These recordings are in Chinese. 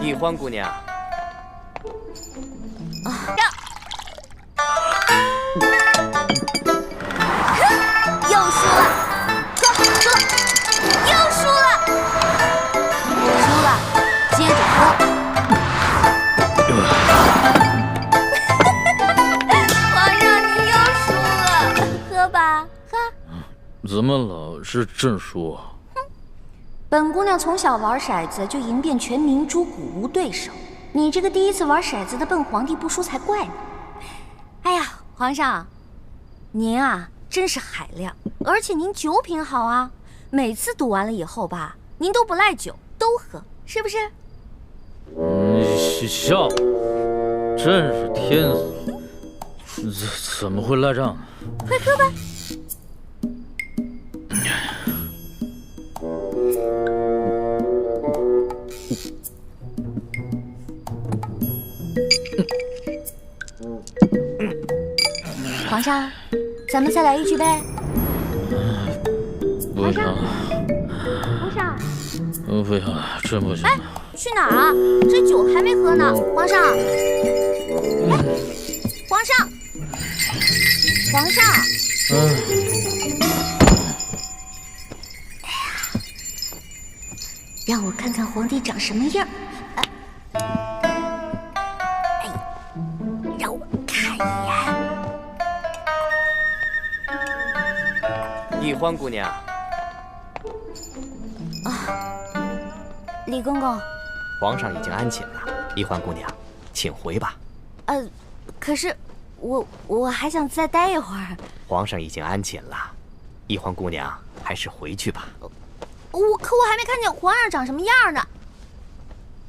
易欢姑娘。又输了，输了，又输了，输了，接着喝。皇上，你又输了，喝吧，喝。怎么老是朕输啊？本姑娘从小玩骰子就赢遍全明珠谷无对手，你这个第一次玩骰子的笨皇帝不输才怪呢。哎呀，皇上，您啊真是海量，而且您酒品好啊，每次赌完了以后吧，您都不赖酒，都喝，是不是？笑我，朕是天子，怎么会赖账？快喝吧。皇上，咱们再来一局呗。不行了，皇上，不行了，真不行了。哎，去哪儿啊？这酒还没喝呢，皇上。哎，皇上，皇上。哎呀，让我看看皇帝长什么样。哎，让我看一眼。易欢姑娘。李公公，皇上已经安寝了，易欢姑娘，请回吧。可是我还想再待一会儿。皇上已经安寝了，易欢姑娘还是回去吧。可我还没看见皇上长什么样呢。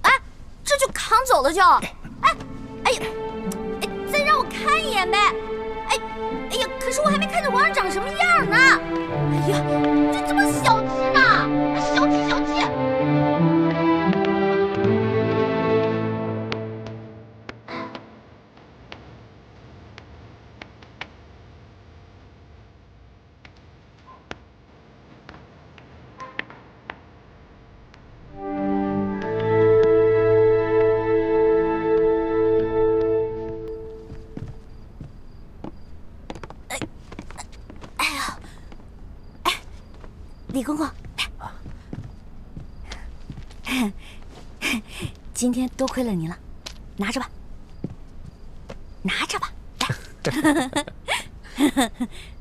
哎，这就扛走了就。哎呀，再让我看一眼呗。哎呀，可是我还没看见皇上长什么样呢。哎呀，你怎么小气呢？小气小气。李公公，今天多亏了您了，拿着吧，拿着吧。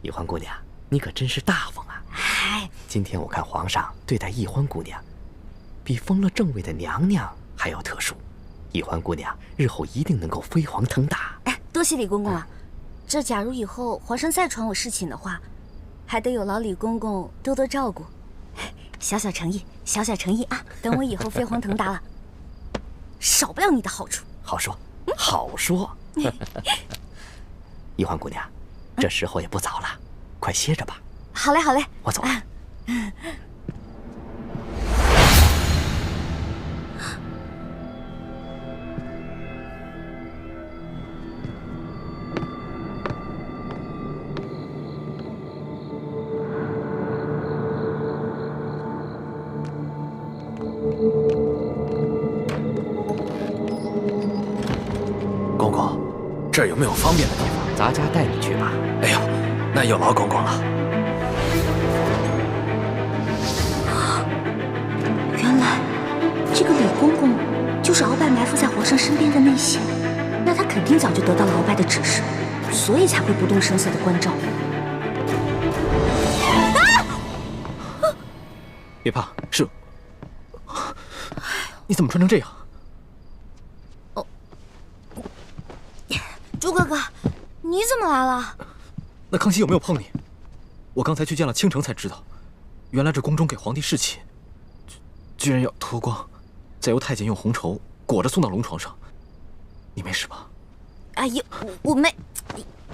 易欢姑娘，你可真是大方啊！哎，今天我看皇上对待易欢姑娘，比封了正位的娘娘还要特殊。易欢姑娘日后一定能够飞黄腾达。哎，多谢李公公啊！这假如以后皇上再传我侍寝的话，还得有劳李公公多多照顾。小小诚意，小小诚意啊！等我以后飞黄腾达了，少不了你的好处。好说，好说。易欢姑娘，这时候也不早了，快歇着吧。好嘞，好嘞，我走了。公公，这儿有没有方便的地方？咱家带你去吧。哎呦，那有劳公公了。原来这个李公公就是鳌拜埋伏在皇上身边的内线，那他肯定早就得到了鳌拜的指示，所以才会不动声色的关照。别怕，是。你怎么穿成这样？朱哥哥，你怎么来了？那康熙有没有碰你？我刚才去见了倾城才知道，原来这宫中给皇帝侍寝，居然要脱光，再由太监用红绸裹着送到龙床上。你没事吧？哎呀，我没，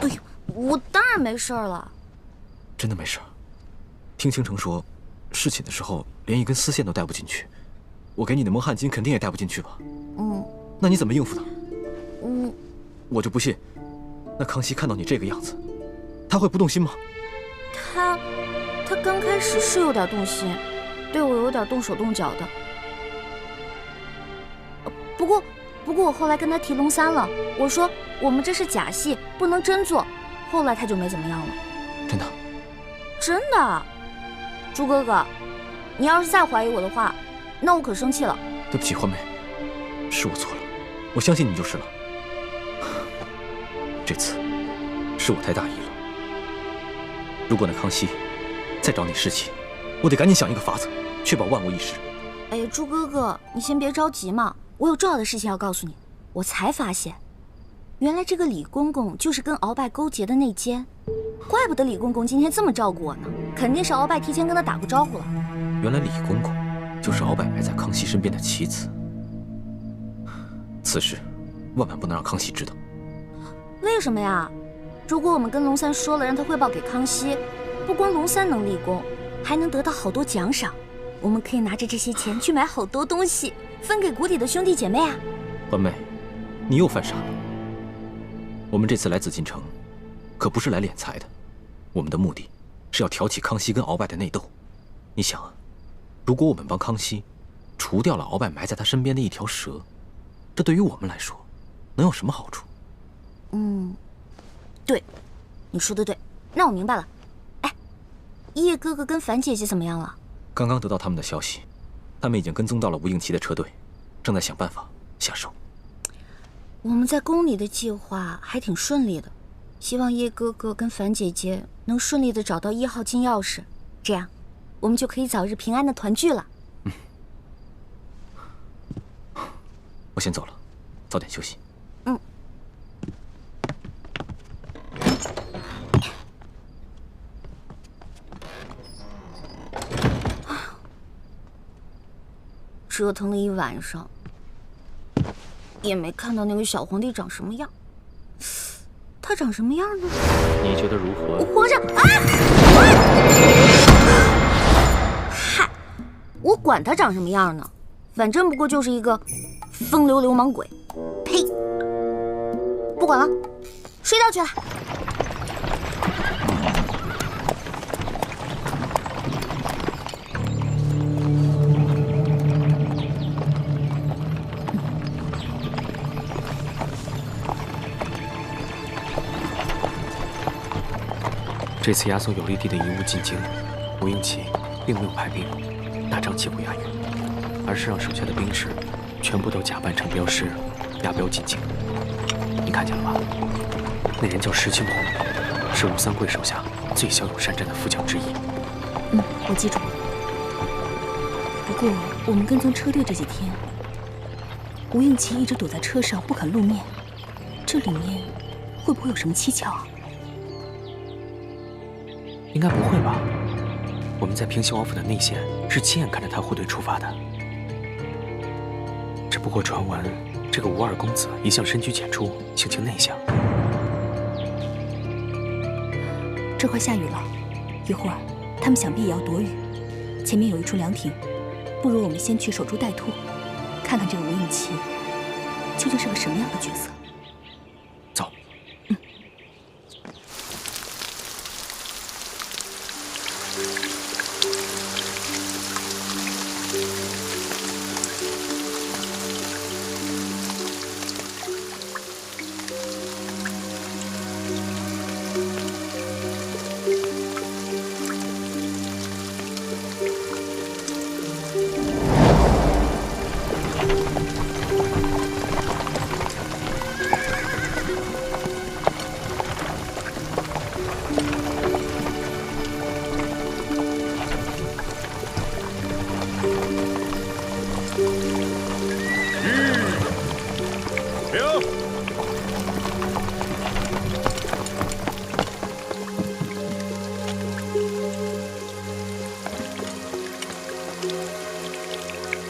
哎呦，我当然没事了。真的没事？听倾城说，侍寝的时候连一根丝线都带不进去，我给你的蒙汗巾肯定也带不进去吧？那你怎么应付的？我就不信，那康熙看到你这个样子，他会不动心吗？他刚开始是有点动心，对我有点动手动脚的。不过我后来跟他提龙三了，我说我们这是假戏，不能真做。后来他就没怎么样了。真的？真的。朱哥哥，你要是再怀疑我的话，那我可生气了。对不起，欢梅，是我错了，我相信你就是了。这次是我太大意了。如果那康熙再找你侍妾，我得赶紧想一个法子，确保万无一失。哎呀，朱哥哥，你先别着急嘛，我有重要的事情要告诉你。我才发现，原来这个李公公就是跟鳌拜勾结的内奸，怪不得李公公今天这么照顾我呢，肯定是鳌拜提前跟他打过招呼了。原来李公公就是鳌拜埋在康熙身边的棋子，此事万万不能让康熙知道。为什么呀？如果我们跟龙三说了，让他汇报给康熙，不光龙三能立功，还能得到好多奖赏。我们可以拿着这些钱去买好多东西，分给谷底的兄弟姐妹啊。欢妹，你又犯傻了。我们这次来紫禁城，可不是来敛财的，我们的目的是要挑起康熙跟鳌拜的内斗。你想啊，如果我们帮康熙除掉了鳌拜埋在他身边的一条蛇，这对于我们来说能有什么好处？对，你说的对，那我明白了。哎，叶哥哥跟樊姐姐怎么样了？刚刚得到他们的消息，他们已经跟踪到了吴应奇的车队，正在想办法下手。我们在宫里的计划还挺顺利的，希望叶哥哥跟樊姐姐能顺利的找到1号金钥匙，这样我们就可以早日平安的团聚了。我先走了，早点休息。折腾了一晚上，也没看到那个小皇帝长什么样。他长什么样呢？你觉得如何？皇上啊！嗨，我管他长什么样呢，反正不过就是一个风流流氓鬼。呸！不管了，睡觉去了。这次押送有利地的遗物进京，吴应奇并没有派兵大张旗鼓押运，而是让手下的兵士全部都假扮成镖师，押镖进京。你看见了吧？那人叫石青红，是吴三桂手下最骁勇善战的副将之一。我记住了。不过我们跟踪车队这几天，吴应奇一直躲在车上不肯露面，这里面会不会有什么蹊跷啊？应该不会吧？我们在平西王府的内线是亲眼看着他护队出发的。只不过传闻，这个吴二公子一向深居简出，性情内向。这快下雨了，一会儿他们想必也要躲雨。前面有一处凉亭，不如我们先去守株待兔，看看这个吴应奇究竟是个什么样的角色。走。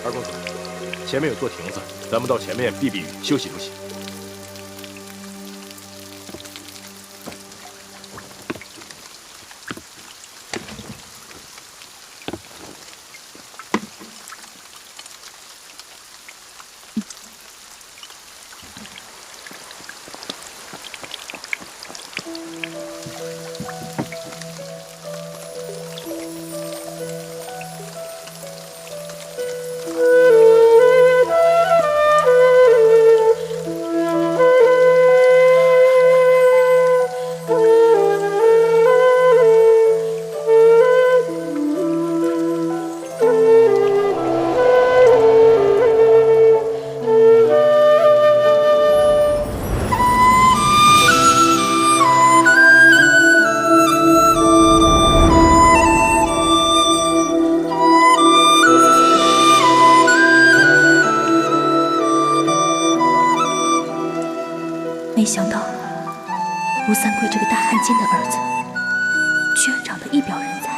二公子，前面有座亭子，咱们到前面避避雨，休息休息。吴三桂这个大汉奸的儿子，居然长得一表人才。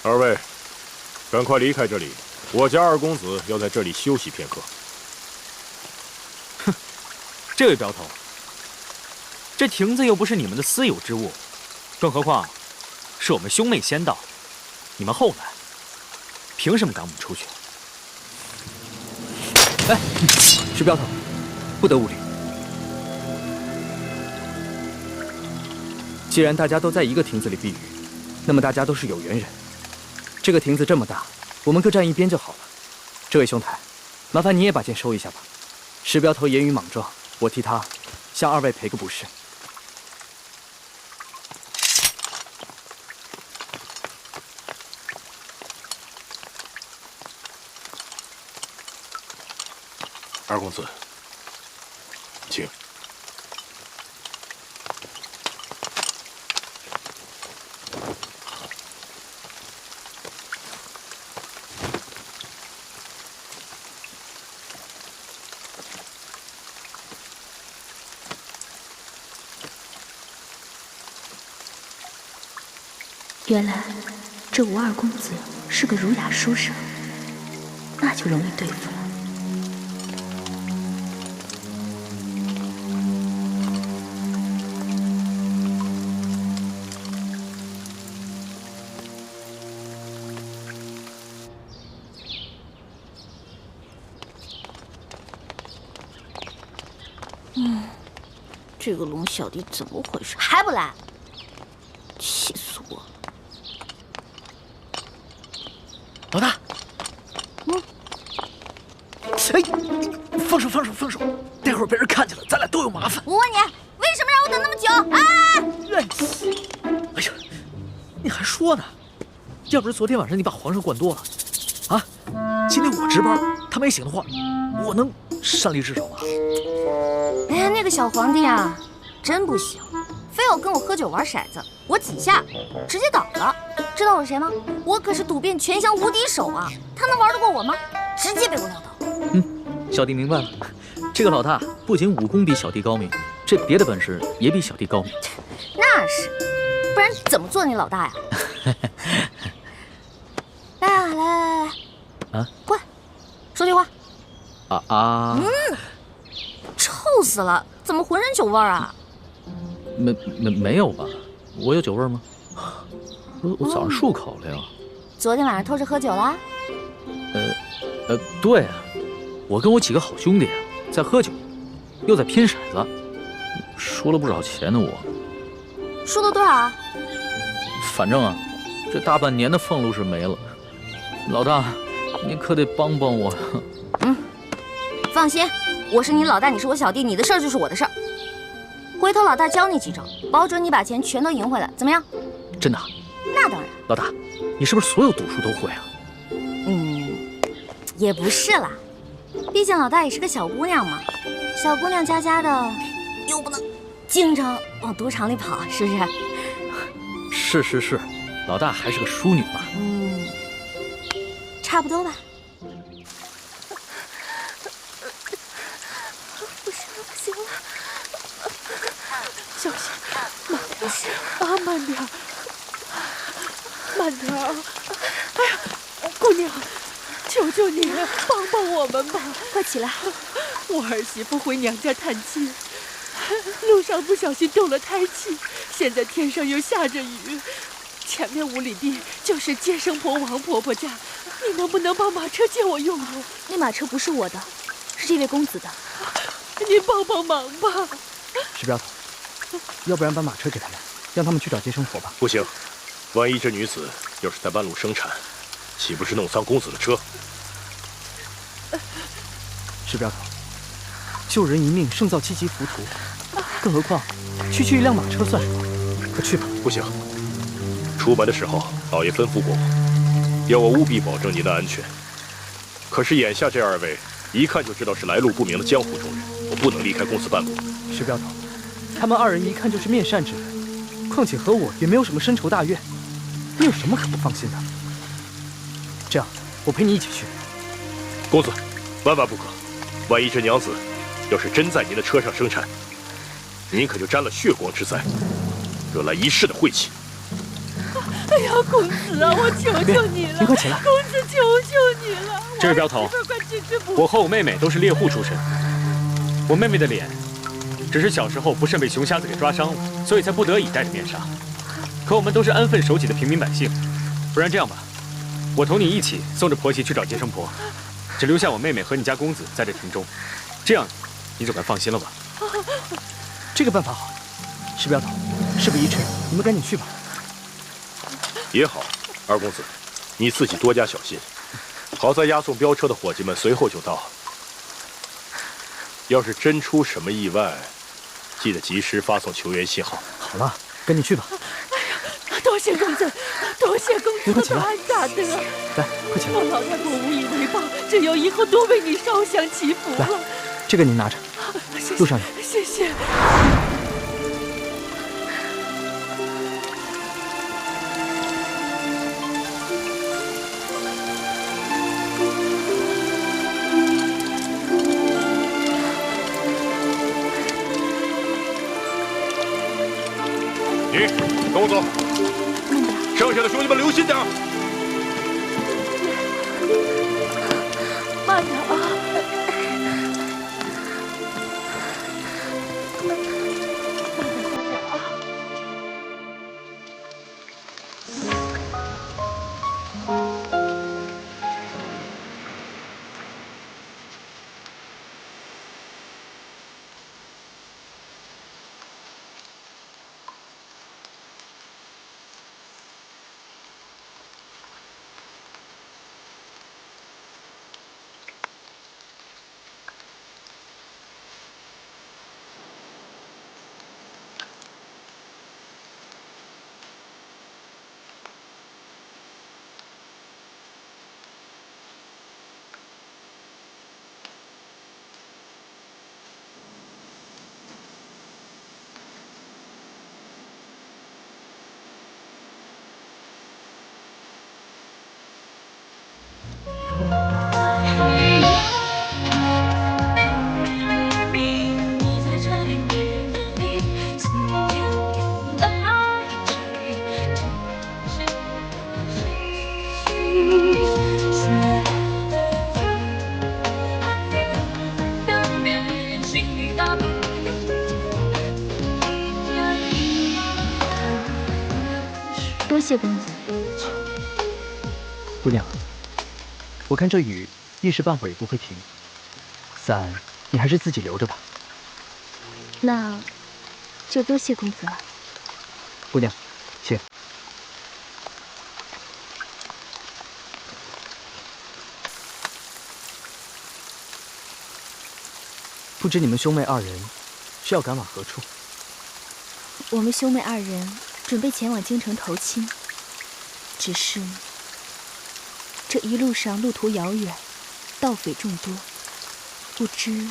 二位，赶快离开这里，我家二公子要在这里休息片刻。哼，这位镖头，这亭子又不是你们的私有之物，更何况是我们兄妹先到，你们后来，凭什么赶我们出去？哎，石镖头，不得无礼。既然大家都在一个亭子里避雨，那么大家都是有缘人。这个亭子这么大，我们各站一边就好了。这位兄台，麻烦你也把剑收一下吧。石镖头言语莽撞，我替他向二位赔个不是。二公子，请。原来这吴二公子是个儒雅书生，那就容易对付了。这个龙小弟怎么回事？还不来？气死我了！老大，哎，放手，放手，放手！待会儿被人看见了，咱俩都有麻烦。我问你，为什么让我等那么久啊？哎呀，你还说呢？要不是昨天晚上你把皇上灌多了，啊，今天我值班，他没醒的话，我能擅离职守吗？哎呀，那个小皇帝啊，真不行，非要跟我喝酒玩骰子，我几下直接倒了。知道我是谁吗？我可是赌遍全乡无敌手啊！他能玩得过我吗？直接被我撂倒。小弟明白了，这个老大不仅武功比小弟高明，这别的本事也比小弟高明。那是，不然怎么做你老大呀？来啊，来，啊，过来，说句话。臭死了！怎么浑身酒味儿啊？没有吧？我有酒味吗？我早上漱口了呀。昨天晚上偷着喝酒啦？对啊，我跟我几个好兄弟在喝酒，又在拼骰子，输了不少钱呢。我输了多少啊？反正啊，这大半年的俸禄是没了。老大，你可得帮帮我。放心，我是你老大，你是我小弟，你的事儿就是我的事儿。回头老大教你几招，保准你把钱全都赢回来，怎么样？真的？那当然。老大，你是不是所有赌术都会啊？也不是啦，毕竟老大也是个小姑娘嘛，小姑娘家家的，又不能经常往赌场里跑，是不是？是，老大还是个淑女嘛。差不多吧。不行了，小心，慢点啊，慢点啊！哎呀，姑娘，求求你帮帮我们吧！快起来，我儿媳妇回娘家探亲，路上不小心动了胎气，现在天上又下着雨，前面5里地就是接生婆王婆婆家，你能不能把马车借我用用？那马车不是我的，是这位公子的，您帮帮忙吧。石镖头，要不然把马车给他们，让他们去找接生婆吧。不行，万一这女子要是在半路生产，岂不是弄脏公子的车？石镖头，救人一命胜造七级浮屠，更何况区区一辆马车算什么？快去吧。不行，出门的时候，老爷吩咐过我，要我务必保证您的安全。可是眼下这2位，一看就知道是来路不明的江湖中人，我不能离开公司半步。石镖头，他们2人一看就是面善之人，况且和我也没有什么深仇大怨，你有什么可不放心的？这样，我陪你一起去。公子，万万不可！万一这娘子要是真在您的车上生产，您可就沾了血光之灾，惹来一世的晦气。哎呀，公子啊，我求求你了！你快起来！公子，求求你了！这位镖头，我和我妹妹都是猎户出身，我妹妹的脸只是小时候不慎被熊瞎子给抓伤了，所以才不得已戴着面纱。可我们都是安分守己的平民百姓，不然这样吧，我同你一起送着婆媳去找接生婆，只留下我妹妹和你家公子在这庭中，这样你总该放心了吧？这个办法好。石镖头，事不宜迟，你们赶紧去吧。也好，二公子，你自己多加小心。好在押送镖车的伙计们随后就到，要是真出什么意外，记得及时发送求援信号。好了，赶紧去吧。哎呀，多谢公子，多谢公子的大大德。来，快起来。我老太婆无以为报，只有以后多为你烧香祈福了。来，这个您拿着，路上有。谢谢。你跟我走，剩下的兄弟们留心点。慢点啊！多谢公子。姑娘，我看这雨一时半会儿也不会停，伞你还是自己留着吧。那就多谢公子了。姑娘，谢。不知你们兄妹2人是要赶往何处？我们兄妹2人准备前往京城投亲，只是这一路上路途遥远，盗匪众多，不知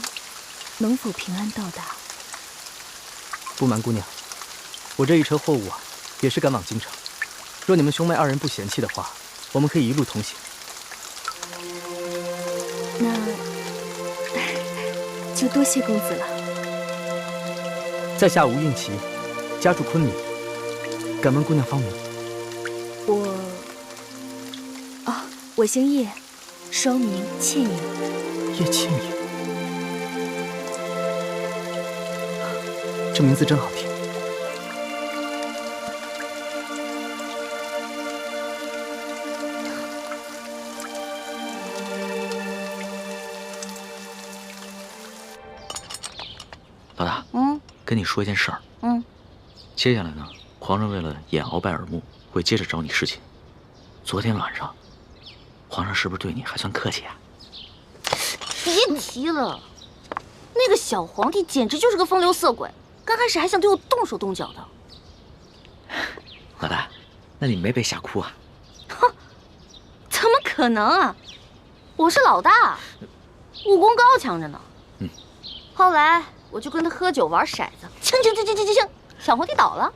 能否平安到达。不瞒姑娘，我这一车货物啊，也是赶往京城。若你们兄妹2人不嫌弃的话，我们可以一路同行。那就多谢公子了。在下吴应奇，家住昆明，敢问姑娘芳名？我姓叶，双名倩影。叶倩影，这名字真好听。老大，跟你说一件事儿。接下来呢，皇上为了掩鳌拜耳目，会接着找你侍寝。昨天晚上，皇上是不是对你还算客气啊？别提了，那个小皇帝简直就是个风流色鬼，刚开始还想对我动手动脚的。老大，那你没被吓哭啊？哼，怎么可能啊！我是老大，武功高强着呢。后来我就跟他喝酒玩骰子，锵锵锵锵锵锵锵，小皇帝倒了。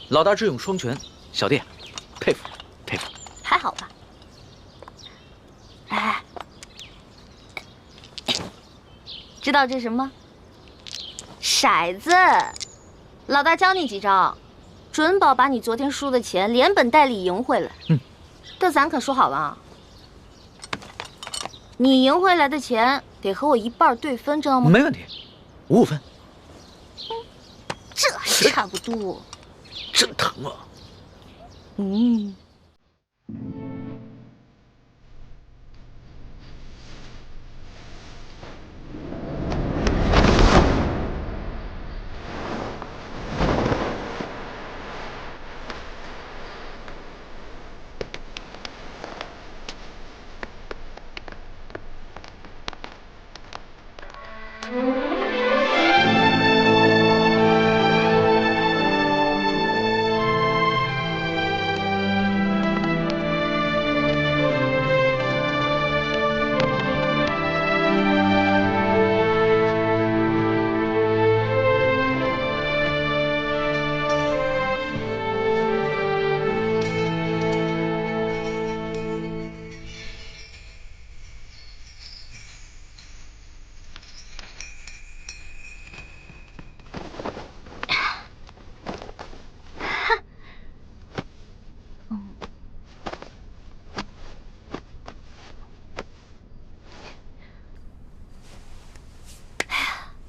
老大智勇双全，小弟佩服佩服。还好吧？哎，知道这是什么吗？骰子。老大教你几招，准保把你昨天输的钱连本带利赢回来。但咱可说好了，你赢回来的钱得和我一半对分，知道吗？没问题，5-5分。这还差不多。真疼啊！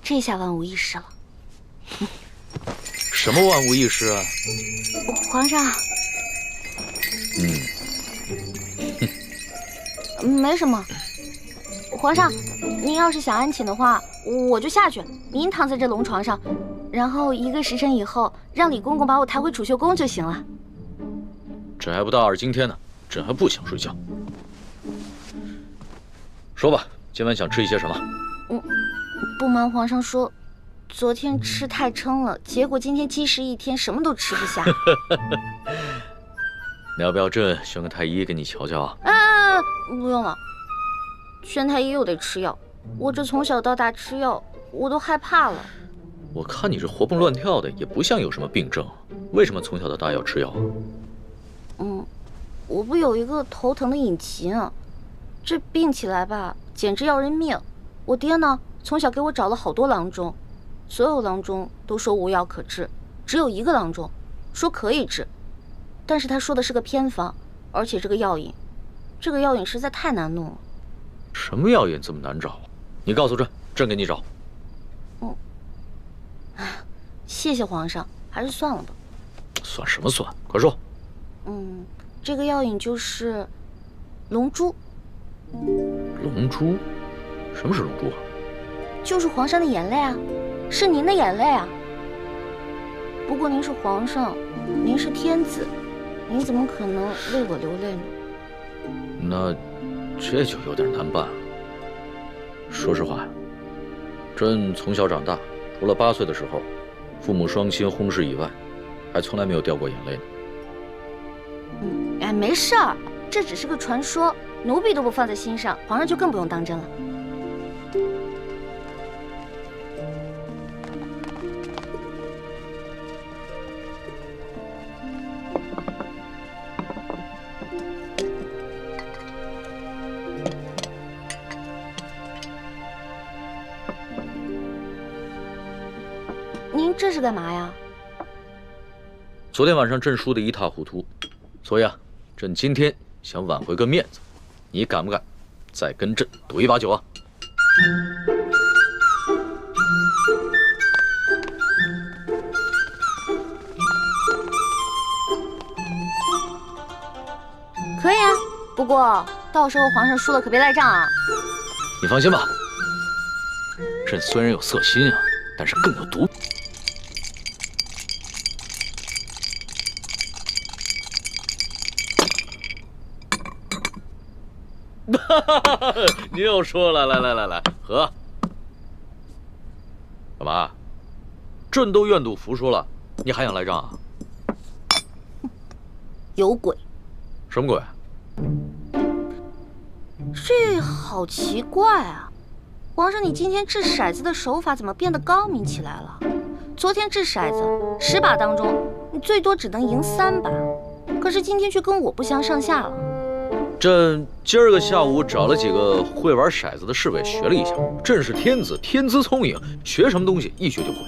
这下万无一失了。什么万无一失啊？皇上。没什么。皇上，您要是想安寝的话，我就下去，您躺在这龙床上，然后1个时辰以后，让李公公把我抬回储秀宫就行了。朕还不到2更天呢，朕还不想睡觉。说吧，今晚想吃一些什么？不瞒皇上说，昨天吃太撑了，结果今天积食一天，什么都吃不下。你要不要朕选个太医给你瞧瞧啊？不用了，宣太医又得吃药，我这从小到大吃药，我都害怕了。我看你这活蹦乱跳的，也不像有什么病症，为什么从小到大要吃药啊？我不有一个头疼的隐疾啊，这病起来吧，简直要人命。我爹呢，从小给我找了好多郎中，所有郎中都说无药可治，只有一个郎中说可以治，但是他说的是个偏方，而且这个药引实在太难弄了。什么药引这么难找？你告诉朕，朕给你找。谢谢皇上，还是算了吧。算什么算？快说。这个药引就是龙珠。龙珠？什么是龙珠啊？就是皇上的眼泪啊，是您的眼泪啊。不过您是皇上，您是天子，您怎么可能为我流泪呢？那这就有点难办了。说实话，朕从小长大，除了8岁的时候，父母双亲轰逝以外，还从来没有掉过眼泪呢。没事儿，这只是个传说，奴婢都不放在心上，皇上就更不用当真了。您这是干嘛呀？昨天晚上朕输得一塌糊涂，所以啊，朕今天想挽回个面子，你敢不敢再跟朕赌一把酒啊？可以啊，不过到时候皇上输了可别赖账啊。你放心吧，朕虽然有色心啊，但是更有毒。你又说了，来，喝。干嘛？朕都愿赌服输了，你还想来仗啊？有鬼！什么鬼？这好奇怪啊！皇上，你今天掷骰子的手法怎么变得高明起来了？昨天掷骰子10把当中，你最多只能赢3把，可是今天却跟我不相上下了。朕今儿个下午找了几个会玩骰子的侍卫学了一下，朕是天子，天资聪颖，学什么东西一学就会。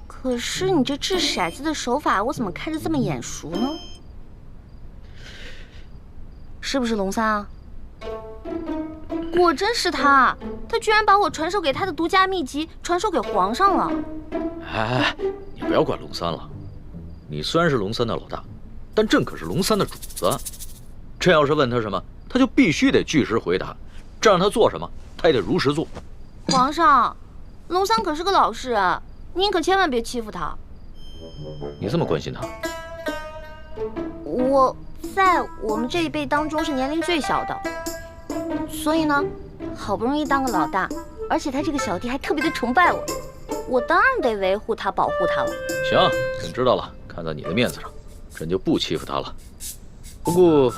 可是你这掷骰子的手法，我怎么看着这么眼熟呢？是不是龙三啊？果真是他，他居然把我传授给他的独家秘籍传授给皇上了。哎，你不要管龙三了。你虽然是龙三的老大，但朕可是龙三的主子。朕要是问他什么，他就必须得据实回答。这让他做什么，他也得如实做。皇上，龙三可是个老实人，您可千万别欺负他。你这么关心他？我在我们这一辈当中是年龄最小的，所以呢，好不容易当个老大，而且他这个小弟还特别的崇拜我，我当然得维护他、保护他了。行，朕知道了。看在你的面子上，朕就不欺负他了。不过，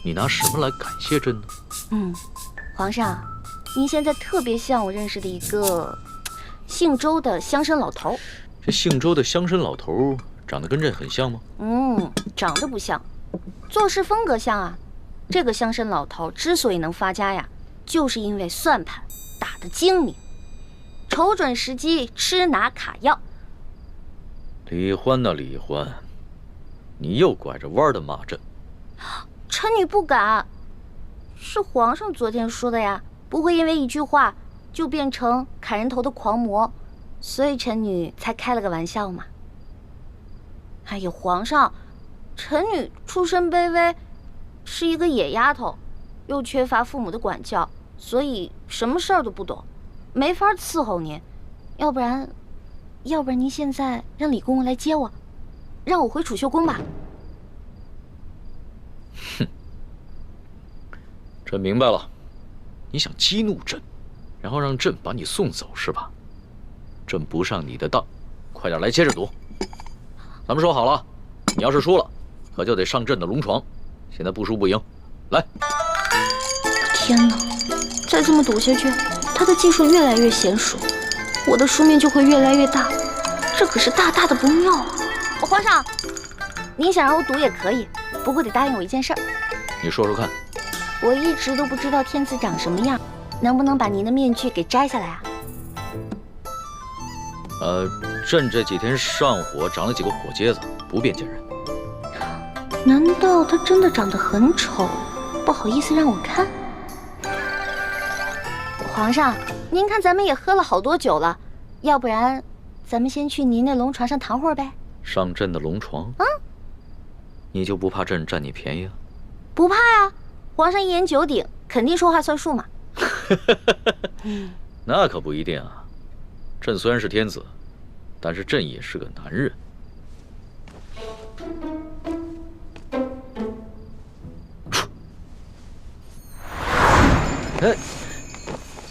你拿什么来感谢朕呢？皇上，您现在特别像我认识的一个姓周的乡绅老头。这姓周的乡绅老头长得跟朕很像吗？长得不像，做事风格像啊。这个乡绅老头之所以能发家呀，就是因为算盘打得精明，瞅准时机吃拿卡要。李欢呐，李欢，你又拐着弯的骂朕。臣女不敢，是皇上昨天说的呀，不会因为一句话就变成砍人头的狂魔，所以臣女才开了个玩笑嘛。哎呦，皇上，臣女出身卑微，是一个野丫头，又缺乏父母的管教，所以什么事儿都不懂，没法伺候您。要不然您现在让李公公来接我，让我回储秀宫吧。哼，朕明白了，你想激怒朕，然后让朕把你送走是吧？朕不上你的当，快点来接着赌。咱们说好了，你要是输了，可就得上朕的龙床。现在不输不赢，来！天哪，再这么赌下去，他的技术越来越娴熟，我的输面就会越来越大，这可是大大的不妙啊！皇上，您想让我赌也可以，不过得答应我一件事儿。你说说看。我一直都不知道天子长什么样，能不能把您的面具给摘下来啊？朕这几天上火长了几个火疖子，不便见人。难道他真的长得很丑，不好意思让我看？皇上，您看咱们也喝了好多酒了，要不然咱们先去您那龙床上躺会儿呗？上朕的龙床？你就不怕朕占你便宜啊？不怕呀，皇上一言九鼎，肯定说话算数嘛。那可不一定啊。朕虽然是天子，但是朕也是个男人。哎，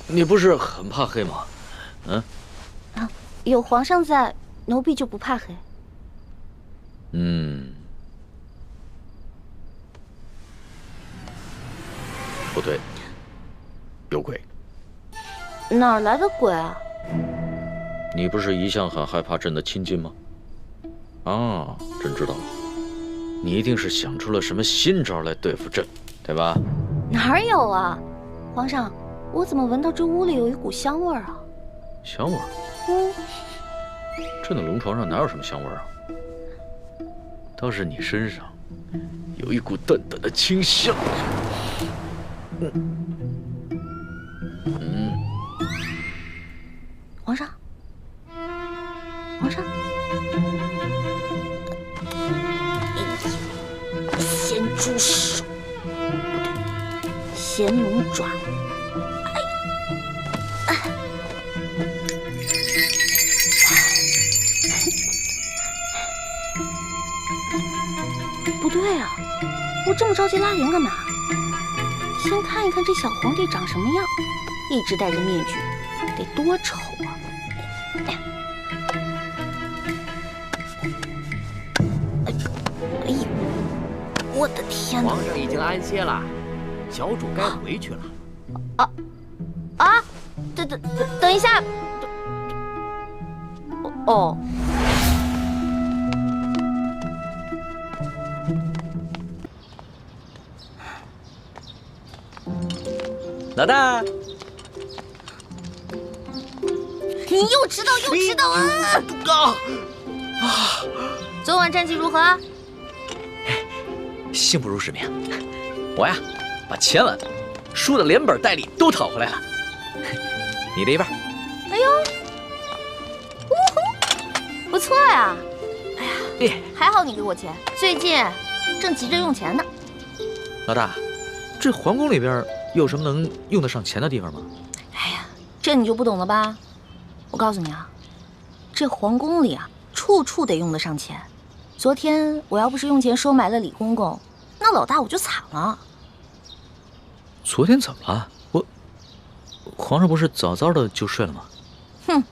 你不是很怕黑吗？有皇上在，奴婢就不怕黑。不对，有鬼。哪儿来的鬼啊？你不是一向很害怕朕的亲近吗？啊，朕知道了，你一定是想出了什么新招来对付朕，对吧？哪有啊，皇上，我怎么闻到这屋里有一股香味儿啊？香味儿？朕的龙床上哪有什么香味儿啊？倒是你身上有一股淡淡的清香。皇上，皇上，咸猪手，不对，咸龙爪。不对啊，我这么着急拉铃干嘛？先看一看这小皇帝长什么样，一直戴着面具，得多丑啊！哎呀，我的天哪！皇上已经安歇了，小主该回去了。等一下，哦。老大，你又迟到啊！昨晚战绩如何？幸不辱使命。我呀，把前晚输的连本带利都讨回来了。你的一半。哎呦，呜呼，不错呀！哎呀，还好你给我钱，最近正急着用钱呢。老大，这皇宫里边有什么能用得上钱的地方吗？哎呀，这你就不懂了吧？我告诉你啊，这皇宫里啊，处处得用得上钱。昨天我要不是用钱收买了李公公，那老大我就惨了。昨天怎么了？皇上不是早早的就睡了吗？哼，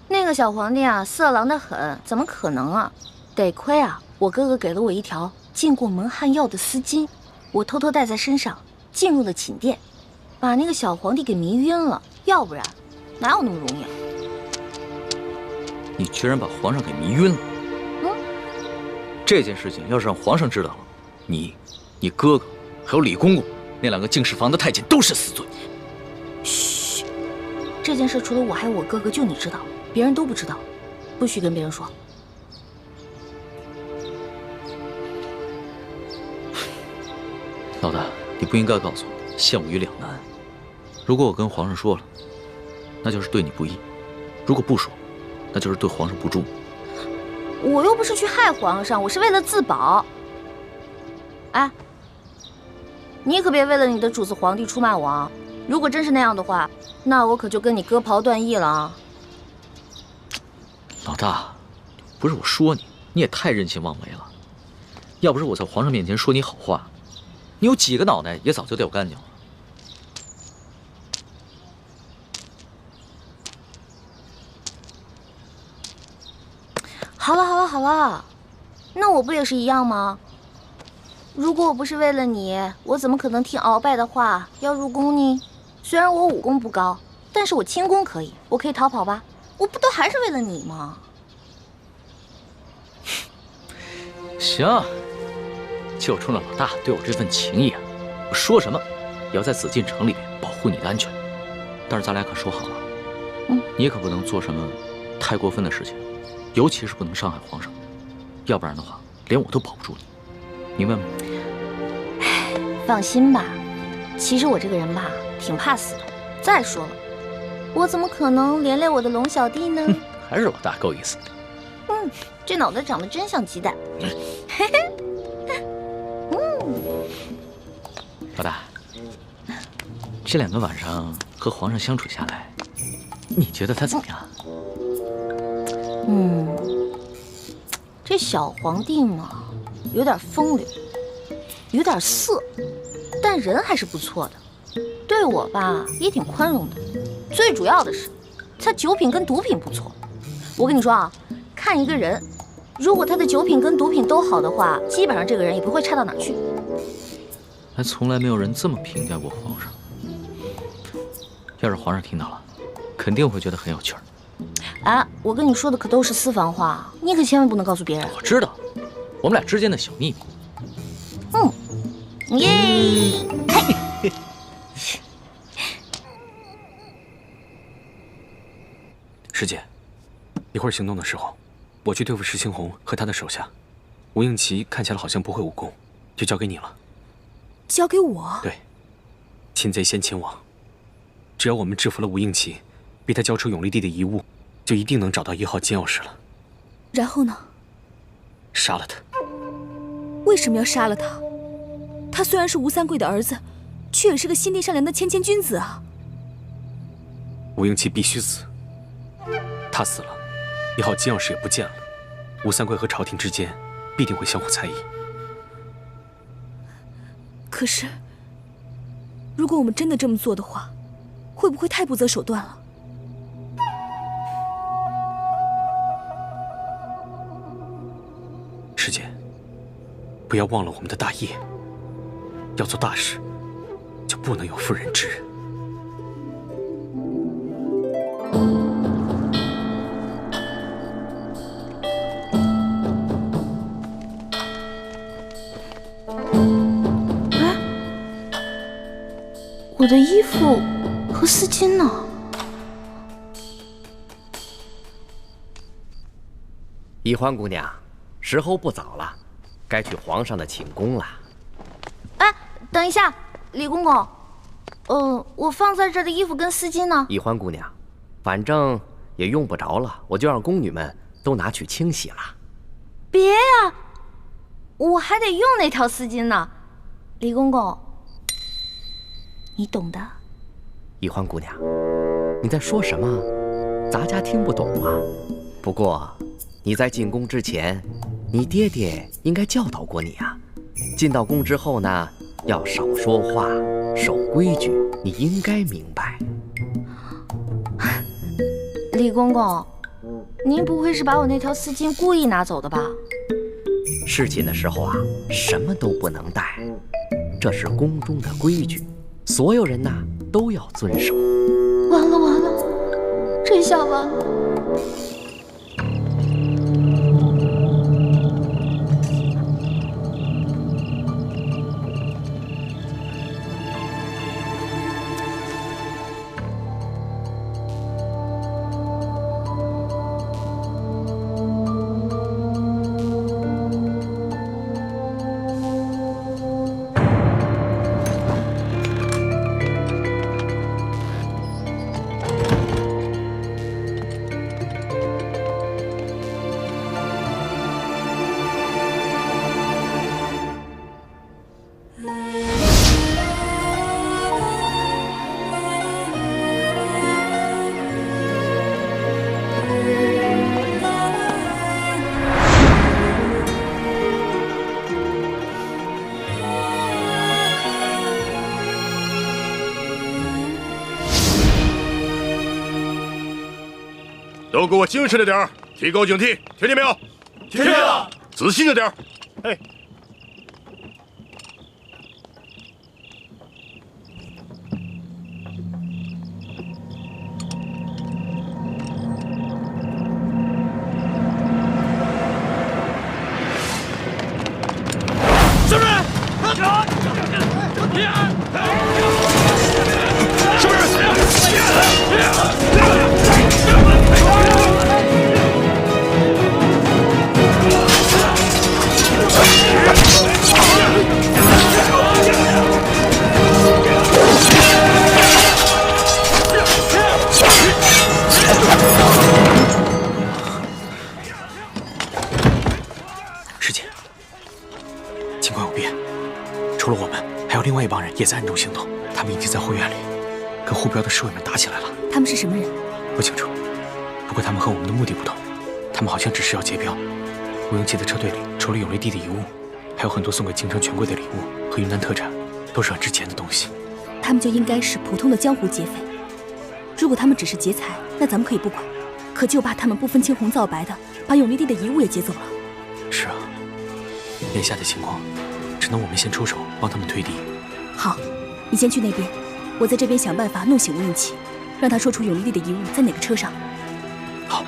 那个小皇帝啊，色狼得很，怎么可能啊？得亏啊，我哥哥给了我一条进过蒙汗药的丝巾，我偷偷带在身上，进入了寝殿，把那个小皇帝给迷晕了。要不然，哪有那么容易啊？你居然把皇上给迷晕了！这件事情要是让皇上知道了，你哥哥还有李公公那2个净室房的太监都是死罪。嘘，这件事除了我还有我哥哥，就你知道，别人都不知道，不许跟别人说。老大，你不应该告诉我，陷我于两难。如果我跟皇上说了，那就是对你不义；如果不说，那就是对皇上不忠。我又不是去害皇上，我是为了自保。哎，你可别为了你的主子皇帝出卖我啊！如果真是那样的话，那我可就跟你割袍断义了啊！老大，不是我说你，你也太任性妄为了。要不是我在皇上面前说你好话，你有几个脑袋也早就掉干净了。好了，那我不也是一样吗？如果我不是为了你，我怎么可能听鳌拜的话要入宫呢？虽然我武功不高，但是我轻功可以，我可以逃跑吧？我不都还是为了你吗？行，就冲着老大对我这份情谊啊，我说什么也要在紫禁城里面保护你的安全。但是咱俩可说好了，你可不能做什么太过分的事情，尤其是不能伤害皇上，要不然的话，连我都保不住你，明白吗？放心吧，其实我这个人吧，挺怕死的。再说了，我怎么可能连累我的龙小弟呢？还是老大够意思。这脑袋长得真像鸡蛋。老大，这2个晚上和皇上相处下来，你觉得他怎么样？这小皇帝嘛，有点风流，有点色，但人还是不错的，对我吧也挺宽容的。最主要的是，他酒品跟毒品不错。我跟你说啊，看一个人，如果他的酒品跟毒品都好的话，基本上这个人也不会差到哪儿去。还从来没有人这么评价过皇上。要是皇上听到了，肯定会觉得很有趣儿。啊，我跟你说的可都是私房话，你可千万不能告诉别人。我知道，我们俩之间的小秘密。耶！师姐，一会儿行动的时候，我去对付石青红和他的手下。吴应奇看起来好像不会武功，就交给你了。交给我？对，擒贼先擒王。只要我们制服了吴应奇，逼他交出永历帝的遗物，就一定能找到1号金钥匙了。然后呢？杀了他。为什么要杀了他？他虽然是吴三桂的儿子，却也是个心地善良的谦谦君子啊。吴应奇必须死。他死了，1号金钥匙也不见了，吴三桂和朝廷之间必定会相互猜疑。可是，如果我们真的这么做的话，会不会太不择手段了？不要忘了我们的大业。要做大事，就不能有妇人之仁。我的衣服和丝巾呢？宜欢姑娘，时候不早了，该去皇上的寝宫了。哎，等一下，李公公，我放在这儿的衣服跟丝巾呢？宜欢姑娘，反正也用不着了，我就让宫女们都拿去清洗了。别呀，我还得用那条丝巾呢，李公公，你懂的。宜欢姑娘，你在说什么？咱家听不懂啊。不过你在进宫之前，你爹爹应该教导过你啊。进到宫之后呢，要少说话，守规矩，你应该明白。李公公，您不会是把我那条丝巾故意拿走的吧？侍寝的时候啊，什么都不能带，这是宫中的规矩，所有人呐都要遵守。完了完了，这下完了。都给我精神着点儿，提高警惕，听见没有？听见了。仔细着点儿。哎。是不是？师姐，情况有变，除了我们，还有另外一帮人也在暗中行动。他们已经在后院里跟护镖的侍卫们打起来了。他们是什么人？不清楚，不过他们和我们的目的不同。他们好像只是要劫镖。吴英奇的车队里，除了永历帝的遗物，还有很多送给京城权贵的礼物和云南特产，都是很值钱的东西。他们就应该是普通的江湖劫匪。如果他们只是劫财，那咱们可以不管。可就怕他们不分青红皂白的把永历帝的遗物也劫走了。是啊，眼下的情况，只能我们先出手帮他们推敌。好，你先去那边，我在这边想办法弄醒吴应奇，让他说出永历帝的遗物在哪个车上。好。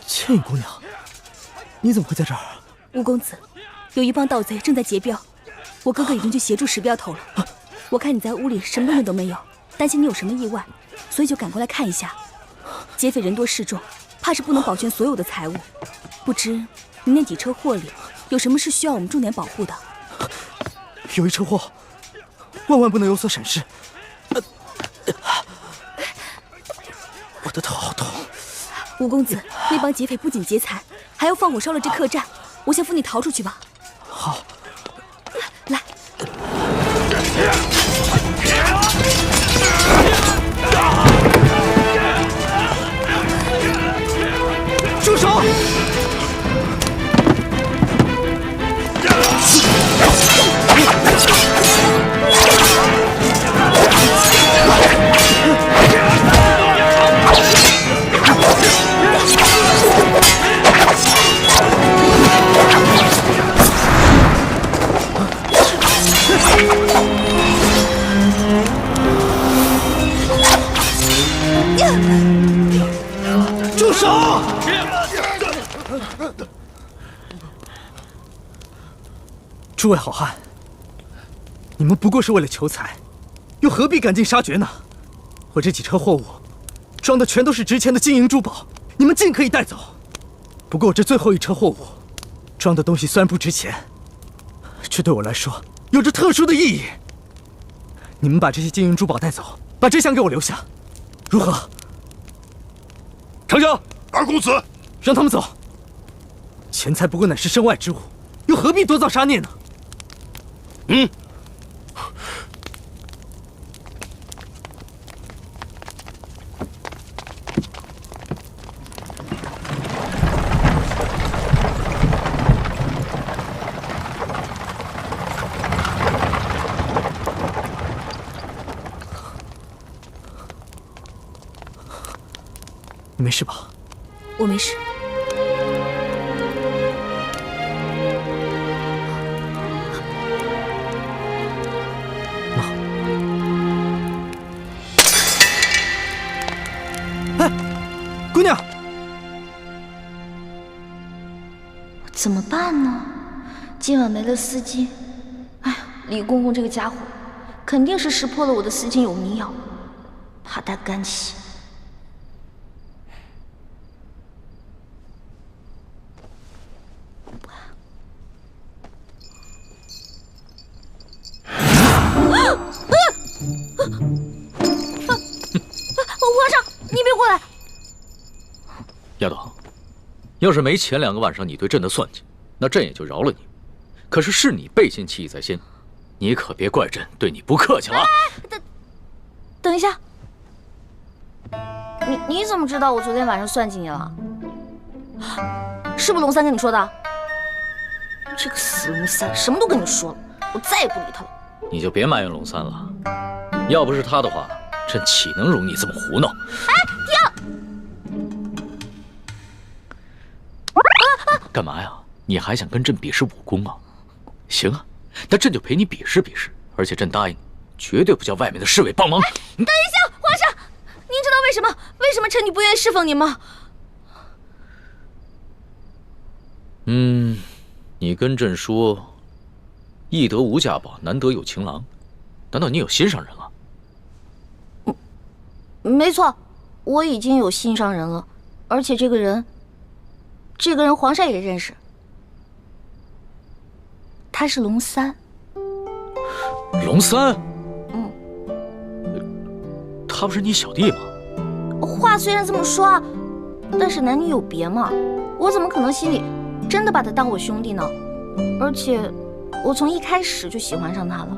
倩影姑娘，你怎么会在这儿？吴公子，有一帮盗贼正在劫镖，我哥哥已经去协助拾镖头了。我看你在屋里什么动静都没有，担心你有什么意外，所以就赶过来看一下。劫匪人多势众，怕是不能保全所有的财物。不知你那几车货里有什么是需要我们重点保护的？有一车货，万万不能有所闪失。的头好痛。吴公子，那帮劫匪不仅劫财，还要放火烧了这客栈，我先扶你逃出去吧。好，来。住手！住手！诸位好汉，你们不过是为了求财，又何必赶尽杀绝呢？我这几车货物装的全都是值钱的金银珠宝，你们尽可以带走。不过我这最后一车货物装的东西虽然不值钱，却对我来说有着特殊的意义。你们把这些金银珠宝带走，把这箱给我留下，如何？长江，二公子，让他们走。钱财不过乃是身外之物，又何必多造杀孽呢？嗯。你没事吧？我没事。哎，姑娘，怎么办呢？今晚没了丝巾。哎呀，李公公这个家伙，肯定是识破了我的丝巾有迷药，怕他干洗。皇上，你别过来！丫头，要是没前2个晚上你对朕的算计，那朕也就饶了你。可是你背信弃义在先，你可别怪朕对你不客气了。等一下，你怎么知道我昨天晚上算计你了？是不是龙三跟你说的？这个死龙三，什么都跟你说了，我再也不理他了。你就别埋怨龙三了，要不是他的话，朕岂能容你这么胡闹？哎，停！干嘛呀？你还想跟朕比试武功啊？行啊，那朕就陪你比试比试，而且朕答应，绝对不叫外面的侍卫帮忙。哎，等一下，皇上，您知道为什么臣女不愿意侍奉您吗？你跟朕说，易得无价宝，难得有情郎，难道你有心上人了？没错，我已经有心上人了，而且这个人皇上也认识，他是龙三。龙三？他不是你小弟吗？话虽然这么说啊，但是男女有别嘛，我怎么可能心里真的把他当我兄弟呢？而且我从一开始就喜欢上他了。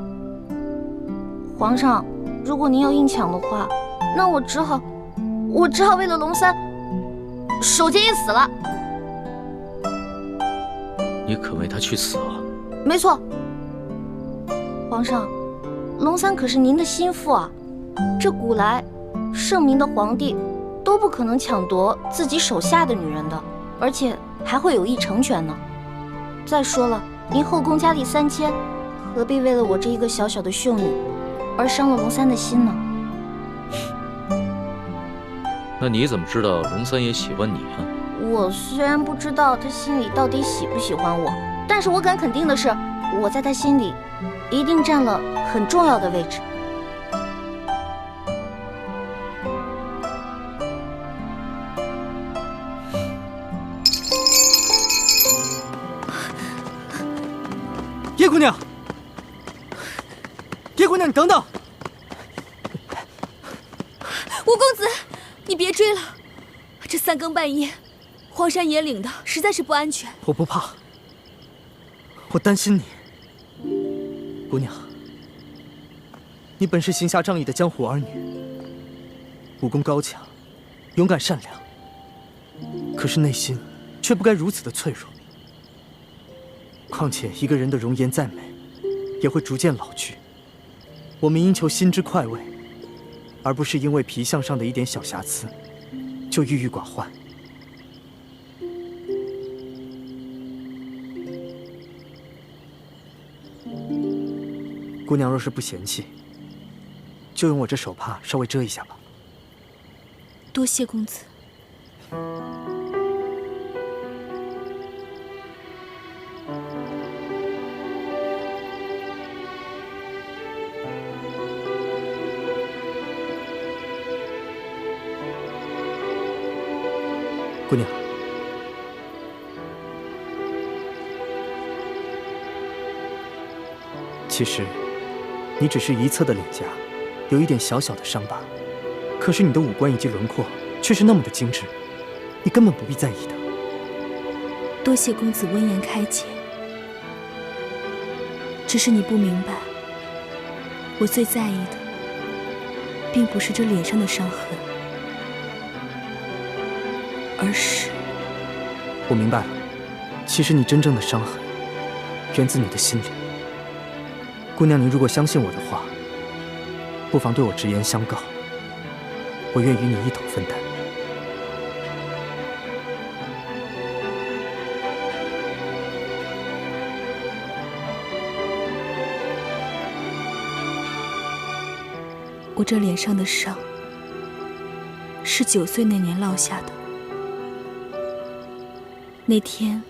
皇上，如果您要硬抢的话，那我只好为了龙三守节一死了。你肯为他去死啊？没错，皇上，龙三可是您的心腹啊，这古来圣明的皇帝都不可能抢夺自己手下的女人的，而且还会有意成全呢。再说了，您后宫佳丽3000，何必为了我这一个小小的秀女而伤了龙三的心呢？那你怎么知道龙三也喜欢你啊？我虽然不知道他心里到底喜不喜欢我，但是我敢肯定的是，我在他心里一定占了很重要的位置。叶姑娘，叶姑娘，你等等！吴公子，你别追了，这3更半夜，荒山野岭的，实在是不安全。我不怕，我担心你，姑娘。你本是行侠仗义的江湖儿女，武功高强，勇敢善良，可是内心却不该如此的脆弱。况且一个人的容颜再美，也会逐渐老去。我们应求心之快慰，而不是因为皮相上的一点小瑕疵，就郁郁寡欢。姑娘若是不嫌弃，就用我这手帕稍微遮一下吧。多谢公子。姑娘，其实你只是一侧的脸颊有一点小小的伤疤，可是你的五官以及轮廓却是那么的精致，你根本不必在意的。多谢公子温言开解，只是你不明白，我最在意的并不是这脸上的伤痕，而是……我明白了，其实你真正的伤痕源自你的心里。姑娘，你如果相信我的话，不妨对我直言相告，我愿与你一同分担。我这脸上的伤，是9岁那年落下的。那天，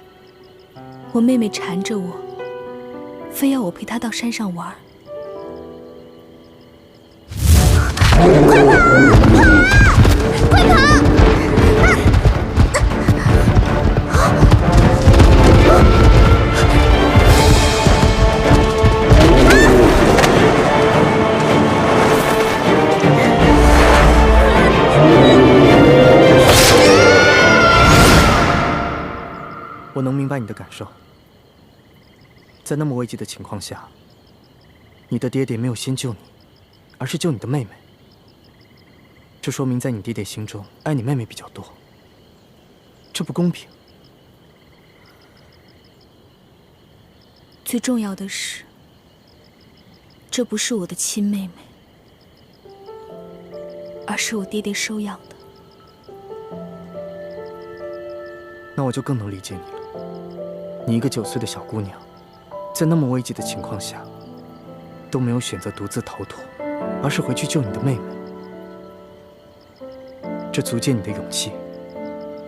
我妹妹缠着我，非要我陪她到山上玩。快跑！快跑！我能明白你的感受，在那么危急的情况下，你的爹爹没有先救你，而是救你的妹妹。这说明在你爹爹心中爱你妹妹比较多，这不公平。最重要的是，这不是我的亲妹妹，而是我爹爹收养的。那我就更能理解你了。你一个9岁的小姑娘，在那么危急的情况下，都没有选择独自逃脱，而是回去救你的妹妹。这足见你的勇气，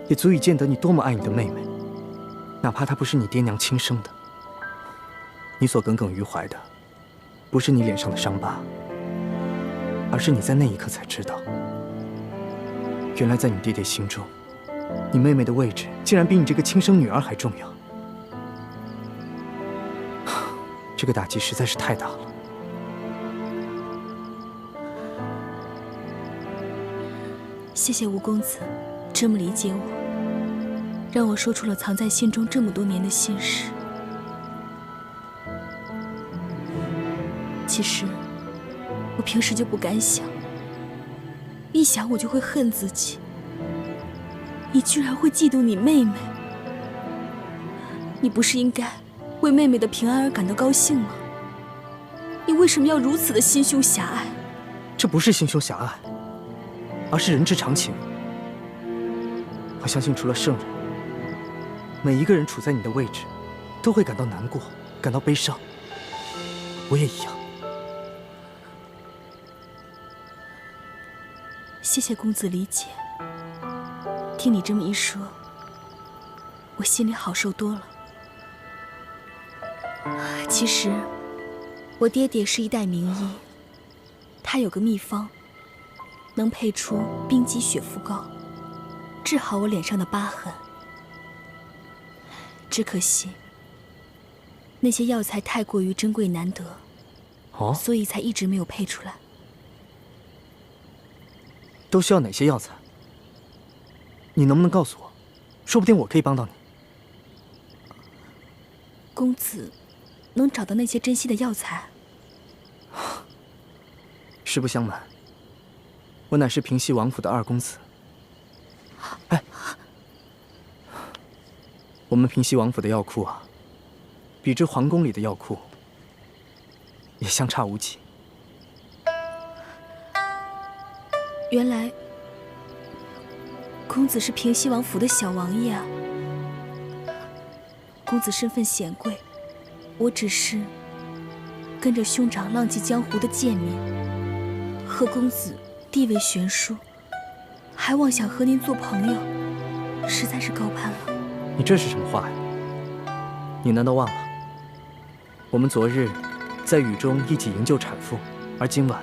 也足以见得你多么爱你的妹妹，哪怕她不是你爹娘亲生的。你所耿耿于怀的，不是你脸上的伤疤，而是你在那一刻才知道，原来在你爹爹心中，你妹妹的位置竟然比你这个亲生女儿还重要。这个打击实在是太大了。谢谢吴公子这么理解我，让我说出了藏在心中这么多年的心事。其实我平时就不敢想，一想我就会恨自己。你居然会嫉妒你妹妹，你不是应该为妹妹的平安而感到高兴吗？你为什么要如此的心胸狭隘？这不是心胸狭隘，而是人之常情。我相信除了圣人，每一个人处在你的位置，都会感到难过，感到悲伤。我也一样。谢谢公子理解。听你这么一说，我心里好受多了。其实，我爹爹是一代名医，他有个秘方，能配出冰肌血肤膏，治好我脸上的疤痕。只可惜，那些药材太过于珍贵难得，所以才一直没有配出来。都需要哪些药材？你能不能告诉我？说不定我可以帮到你。公子能找到那些珍稀的药材？实不相瞒，我乃是平西王府的二公子。哎，我们平西王府的药库啊，比之皇宫里的药库也相差无几。原来公子是平西王府的小王爷啊！公子身份显贵，我只是跟着兄长浪迹江湖的贱民，和公子地位悬殊，还妄想和您做朋友，实在是高攀了。你这是什么话呀？你难道忘了，我们昨日在雨中一起营救产妇，而今晚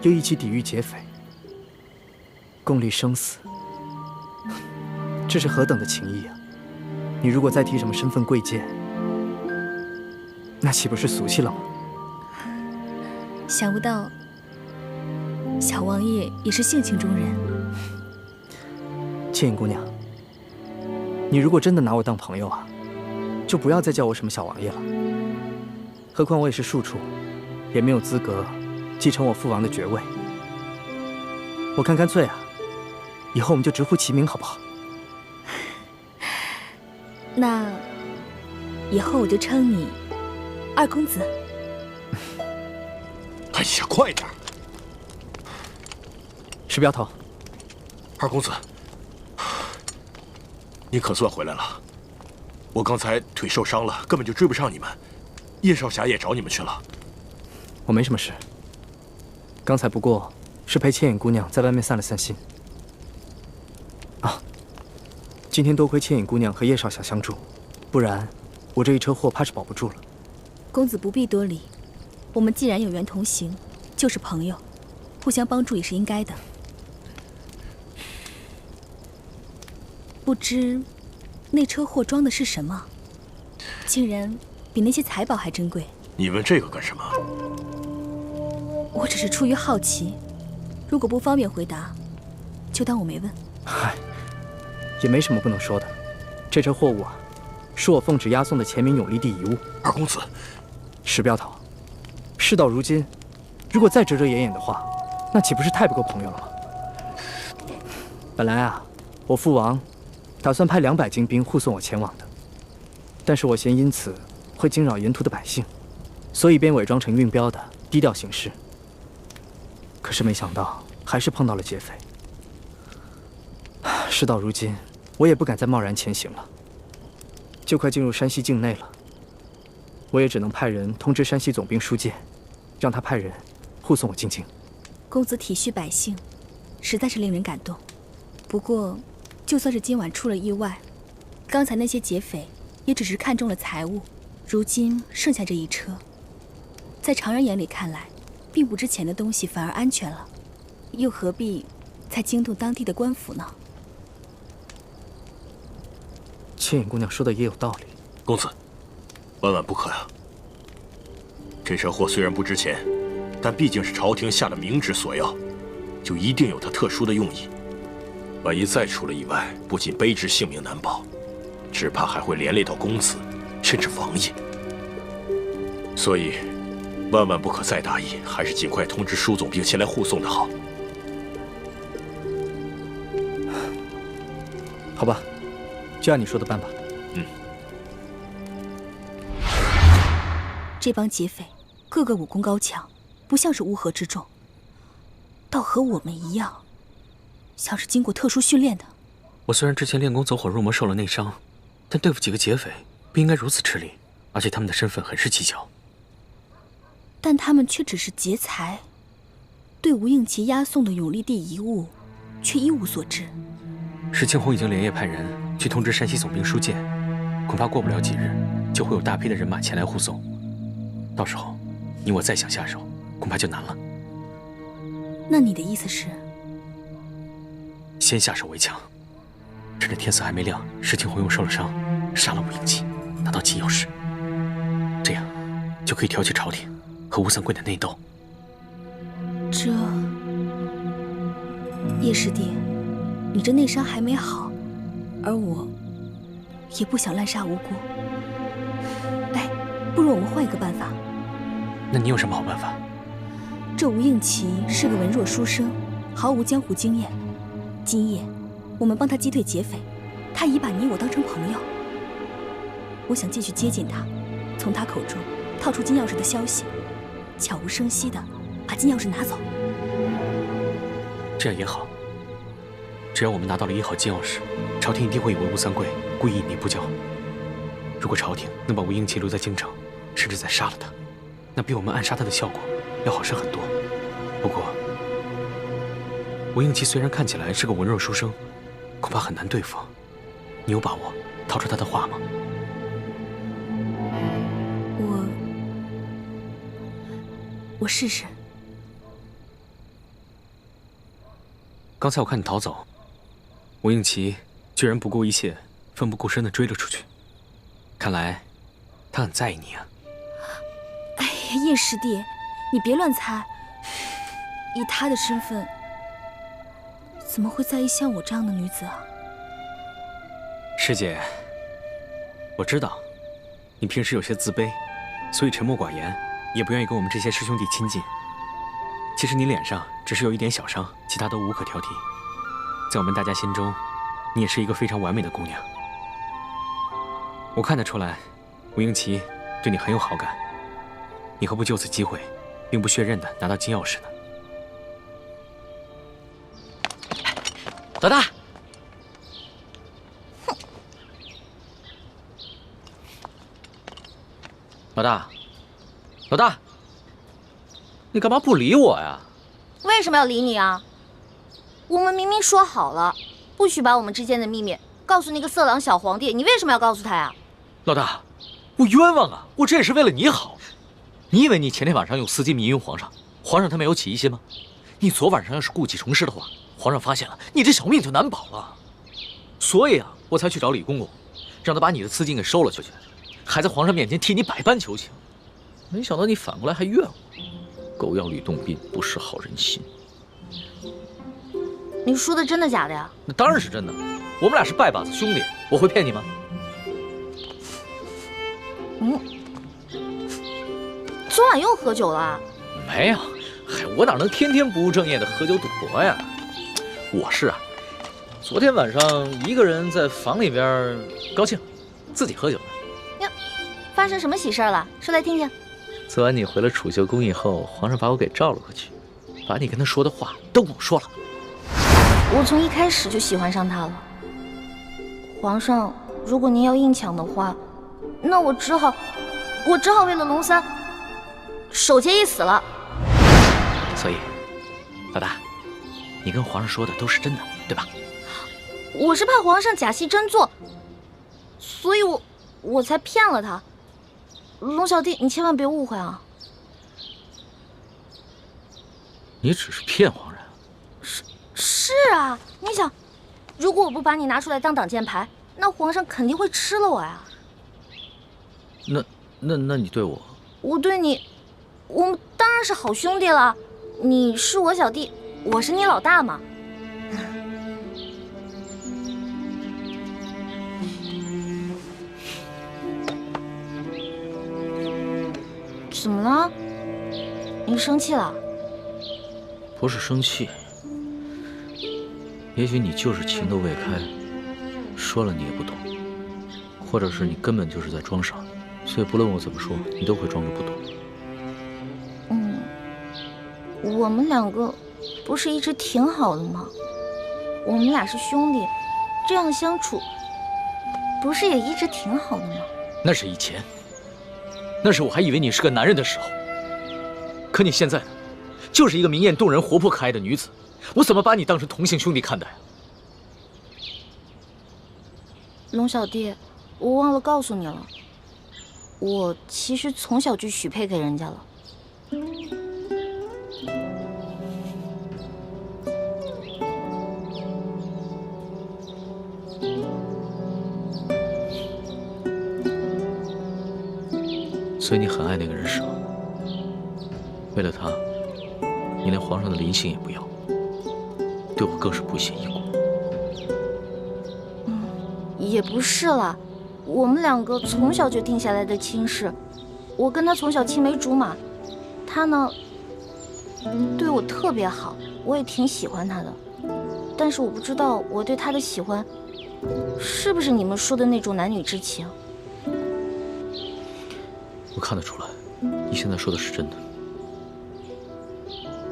又一起抵御劫匪，共历生死，这是何等的情谊啊！你如果再提什么身份贵贱，那岂不是俗气了吗？想不到小王爷也是性情中人。倩影姑娘，你如果真的拿我当朋友啊，就不要再叫我什么小王爷了。何况我也是庶出，也没有资格继承我父王的爵位。我看干脆啊，以后我们就直呼其名，好不好？那以后我就称你二公子。哎呀，快点！石镖头，二公子，你可算回来了。我刚才腿受伤了，根本就追不上你们。叶少侠也找你们去了。我没什么事，刚才不过是陪倩影姑娘在外面散了散心。啊，今天多亏倩影姑娘和叶少侠相助，不然我这一车货怕是保不住了。公子不必多礼，我们既然有缘同行，就是朋友，互相帮助也是应该的。不知那车货装的是什么，竟然比那些财宝还珍贵。你问这个干什么？我只是出于好奇，如果不方便回答，就当我没问。嗨，也没什么不能说的。这车货物啊，是我奉旨押送的前明永历帝遗物。二公子，石镖头，事到如今，如果再遮遮掩掩的话，那岂不是太不够朋友了吗？本来啊，我父王打算派200精兵护送我前往的，但是我嫌因此会惊扰沿途的百姓，所以便伪装成运镖的，低调行事。可是没想到，还是碰到了劫匪。事到如今，我也不敢再贸然前行了。就快进入山西境内了，我也只能派人通知山西总兵书建，让他派人护送我进京。公子体恤百姓，实在是令人感动。不过，就算是今晚出了意外，刚才那些劫匪也只是看中了财物，如今剩下这一车，在常人眼里看来，并不值钱的东西反而安全了，又何必再惊动当地的官府呢？倩影姑娘说的也有道理。公子，万万不可呀！这车货虽然不值钱，但毕竟是朝廷下的明旨索要，就一定有它特殊的用意。万一再出了意外，不仅卑职性命难保，只怕还会连累到公子，甚至王爷。所以，万万不可再大意，还是尽快通知舒总兵前来护送的好。好吧，就按你说的办吧。这帮劫匪个个武功高强，不像是乌合之众，倒和我们一样，像是经过特殊训练的。我虽然之前练功走火入魔受了内伤，但对付几个劫匪不应该如此吃力，而且他们的身份很是蹊跷。但他们却只是劫财，对吴应奇押送的永历帝遗物却一无所知。石庆红已经连夜派人去通知山西总兵书建，恐怕过不了几日，就会有大批的人马前来护送。到时候，你我再想下手，恐怕就难了。那你的意思是？先下手为强，趁着天色还没亮，石庆红又受了伤，杀了吴应奇，拿到金钥匙，这样就可以挑起朝廷和吴三桂的内斗。这，叶师弟，你这内伤还没好，而我也不想滥杀无辜。哎，不如我们换一个办法。那你有什么好办法？这吴应奇是个文弱书生，毫无江湖经验。今夜我们帮他击退劫匪，他已把你我当成朋友。我想继续接近他，从他口中套出金钥匙的消息，悄无声息地把金钥匙拿走。这样也好。只要我们拿到了1号金钥匙，朝廷一定会以为吴三桂故意隐匿不交。如果朝廷能把吴应奇留在京城，甚至再杀了他，那比我们暗杀他的效果要好上很多。不过，吴应奇虽然看起来是个文弱书生，恐怕很难对付。你有把握套出他的话吗？我试试。刚才我看你逃走，吴应奇居然不顾一切、奋不顾身地追了出去。看来他很在意你啊。哎呀，叶师弟，你别乱猜。以他的身份，怎么会在意像我这样的女子啊？师姐，我知道你平时有些自卑，所以沉默寡言，也不愿意跟我们这些师兄弟亲近。其实你脸上只是有一点小伤，其他都无可挑剔。在我们大家心中，你也是一个非常完美的姑娘。我看得出来，吴应奇对你很有好感。你何不就此机会，兵不血刃地拿到金钥匙呢？老大，老大，老大，你干嘛不理我呀？为什么要理你啊？我们明明说好了，不许把我们之间的秘密告诉那个色狼小皇帝，你为什么要告诉他呀？老大，我冤枉啊！我这也是为了你好。你以为你前天晚上用丝巾迷晕皇上，皇上他没有起疑心吗？你昨晚上要是故技重施的话，皇上发现了，你这小命就难保了。所以啊，我才去找李公公，让他把你的丝巾给收了出去，还在皇上面前替你百般求情。没想到你反过来还怨我，狗咬吕洞宾，不识好人心。你说的真的假的呀？那当然是真的，我们俩是拜把子兄弟，我会骗你吗？昨晚又喝酒了？没有，嗨，我哪能天天不务正业的喝酒赌博呀？我是啊，昨天晚上一个人在房里边高兴，自己喝酒呢。呀，发生什么喜事了？说来听听。昨晚你回了储秀宫以后，皇上把我给召了过去，把你跟他说的话都跟我说了。我从一开始就喜欢上他了。皇上，如果您要硬抢的话，那我只好为了龙三守节一死了。所以，老大，你跟皇上说的都是真的，对吧？我是怕皇上假戏真做，所以我才骗了他。龙小弟，你千万别误会啊！你只是骗皇上？是啊，你想，如果我不把你拿出来当挡箭牌，那皇上肯定会吃了我呀。那你对我？我对你，我们当然是好兄弟了。你是我小弟，我是你老大嘛。怎么了？你生气了？不是生气，也许你就是情窦未开，说了你也不懂，或者是你根本就是在装傻，所以不论我怎么说，你都会装着不懂。我们两个不是一直挺好的吗？我们俩是兄弟，这样相处不是也一直挺好的吗？那是以前，那是我还以为你是个男人的时候。可你现在呢，就是一个明艳动人、活泼可爱的女子，我怎么把你当成同性兄弟看待啊？龙小弟，我忘了告诉你了，我其实从小就许配给人家了。所以你很爱那个人是吗？为了他，你连皇上的临幸也不要，对我更是不屑一顾。也不是啦，我们两个从小就定下来的亲事，我跟他从小青梅竹马，他呢对我特别好，我也挺喜欢他的。但是我不知道我对他的喜欢，是不是你们说的那种男女之情？我看得出来，你现在说的是真的。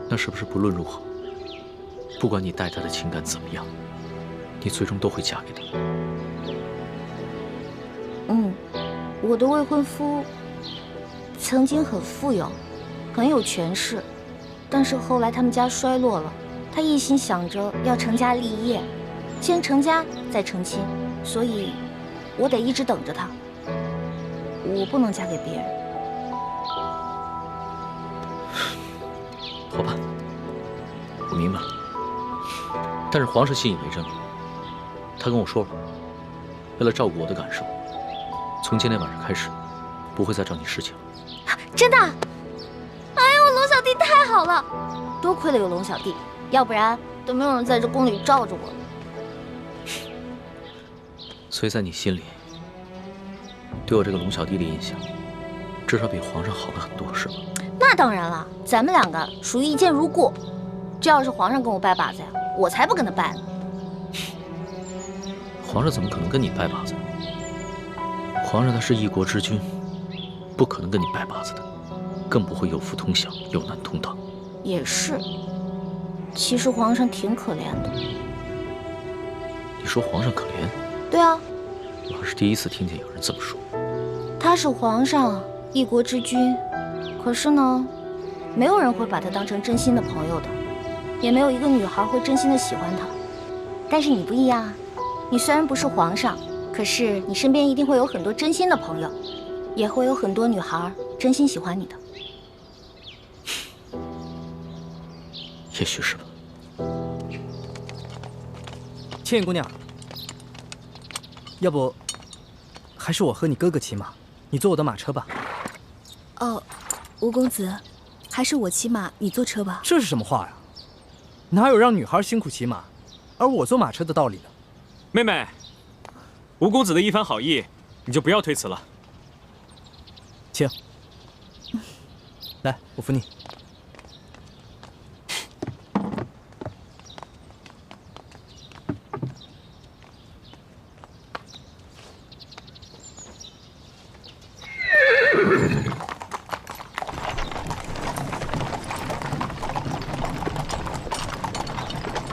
那是不是不论如何，不管你待他的情感怎么样，你最终都会嫁给他？我的未婚夫曾经很富有，很有权势，但是后来他们家衰落了，他一心想着要成家立业，先成家再成亲，所以我得一直等着他，我不能嫁给别人。好吧，我明白了。但是皇上信以为真了，他跟我说了，为了照顾我的感受，从今天晚上开始，不会再找你侍寝了。真的？哎呦，龙小弟太好了，多亏了有龙小弟，要不然都没有人在这宫里罩着我。所以在你心里，对我这个龙小弟的印象，至少比皇上好了很多，是吗？那当然了，咱们两个属于一见如故。这要是皇上跟我拜把子呀，我才不跟他拜呢。皇上怎么可能跟你拜把子？皇上他是一国之君，不可能跟你拜把子的，更不会有福同享，有难同当。也是，其实皇上挺可怜的。你说皇上可怜？对啊，我还是第一次听见有人这么说。他是皇上，一国之君，可是呢，没有人会把他当成真心的朋友的，也没有一个女孩会真心的喜欢他。但是你不一样啊，你虽然不是皇上，可是你身边一定会有很多真心的朋友，也会有很多女孩真心喜欢你的。也许是吧。倩倩姑娘，要不还是我和你哥哥骑马，你坐我的马车吧。哦，吴公子，还是我骑马，你坐车吧。这是什么话呀？哪有让女孩辛苦骑马，而我坐马车的道理呢？妹妹，吴公子的一番好意，你就不要推辞了。请，来，我扶你。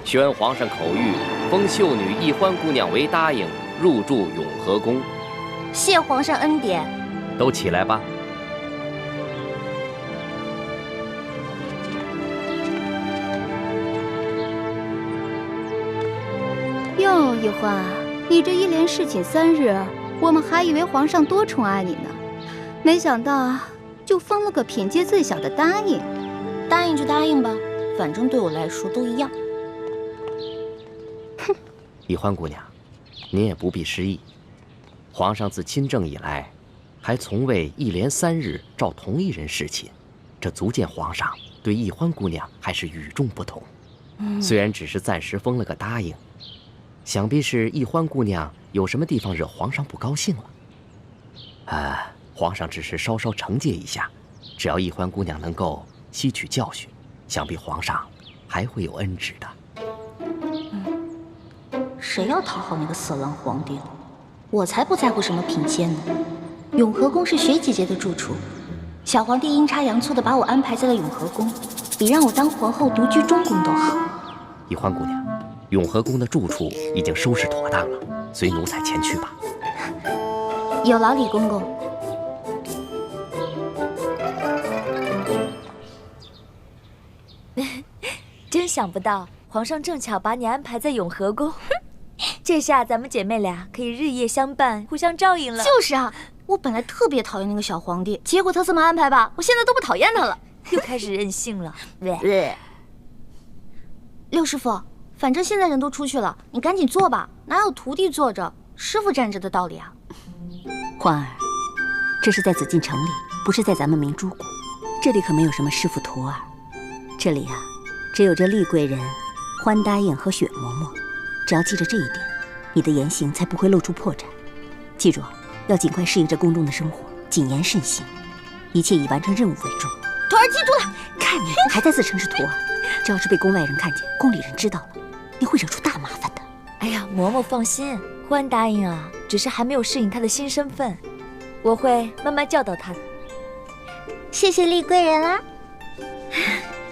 宣皇上口谕，封秀女易欢姑娘为答应，入住永和宫。谢皇上恩典。都起来吧。哟，易欢，你这一连侍寝3日，我们还以为皇上多宠爱你呢，没想到就封了个品阶最小的答应。答应就答应吧，反正对我来说都一样。易欢姑娘，您也不必失意。皇上自亲政以来，还从未一连3日召同一人侍寝，这足见皇上对易欢姑娘还是与众不同。虽然只是暂时封了个答应，想必是易欢姑娘有什么地方惹皇上不高兴了。皇上只是稍稍惩戒一下，只要易欢姑娘能够吸取教训，想必皇上还会有恩旨的。谁要讨好那个色狼皇帝了？我才不在乎什么品阶呢。永和宫是雪姐姐的住处，小皇帝阴差阳错的把我安排在了永和宫，比让我当皇后独居中宫都好。易欢姑娘，永和宫的住处已经收拾妥当了，随奴才前去吧。有劳李公公。真想不到，皇上正巧把你安排在永和宫。这下咱们姐妹俩可以日夜相伴，互相照应了。就是啊，我本来特别讨厌那个小皇帝，结果他这么安排吧，我现在都不讨厌他了。又开始任性了。六师傅，反正现在人都出去了，你赶紧做吧，哪有徒弟坐着，师傅站着的道理啊？欢儿，这是在紫禁城里，不是在咱们明珠谷，这里可没有什么师傅徒儿，这里啊，只有这厉贵人、欢答应和雪嬷嬷。只要记着这一点，你的言行才不会露出破绽。记住，要尽快适应这宫中的生活，谨言慎行，一切以完成任务为重。徒儿记住了。看你还在自称是徒儿，这要是被宫外人看见，宫里人知道了，你会惹出大麻烦的。哎呀，嬷嬷放心，欢答应啊，只是还没有适应他的新身份，我会慢慢教导他的。谢谢厉贵人啦。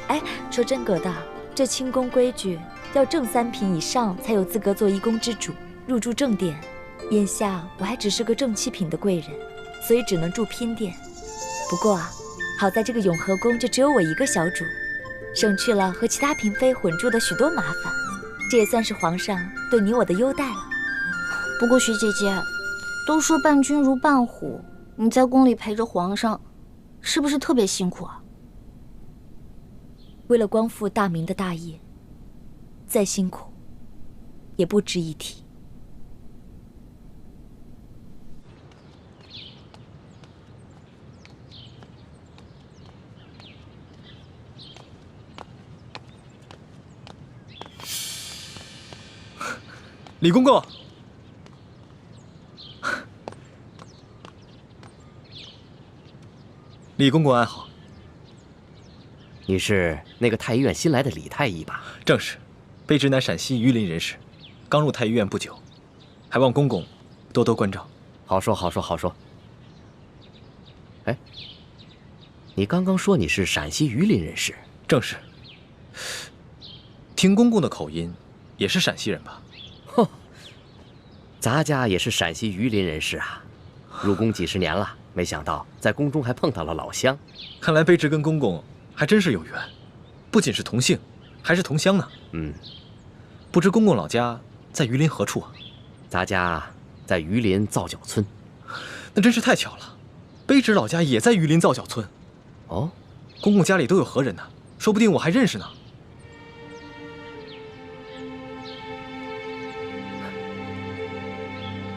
哎，说真格的，这清宫规矩要正3品以上才有资格做一宫之主，入住正殿。眼下我还只是个正7品的贵人，所以只能住嫔殿。不过啊，好在这个永和宫就只有我一个小主，省去了和其他嫔妃混住的许多麻烦。这也算是皇上对你我的优待了。不过徐姐姐，都说伴君如伴虎，你在宫里陪着皇上，是不是特别辛苦啊？为了光复大明的大业，再辛苦也不值一提。李公公，李公公安好。你是那个太医院新来的李太医吧？正是，卑职乃陕西榆林人士，刚入太医院不久，还望公公多多关照。好说好说好说。哎，你刚刚说你是陕西榆林人士？正是。听公公的口音，也是陕西人吧？哼，咱家也是陕西榆林人士啊，入宫几十年了，没想到在宫中还碰到了老乡。看来卑职跟公公还真是有缘，不仅是同姓，还是同乡呢。嗯，不知公公老家在榆林何处啊？咱家在榆林皂角村。那真是太巧了，卑职老家也在榆林皂角村。哦，公公家里都有何人呢？说不定我还认识呢。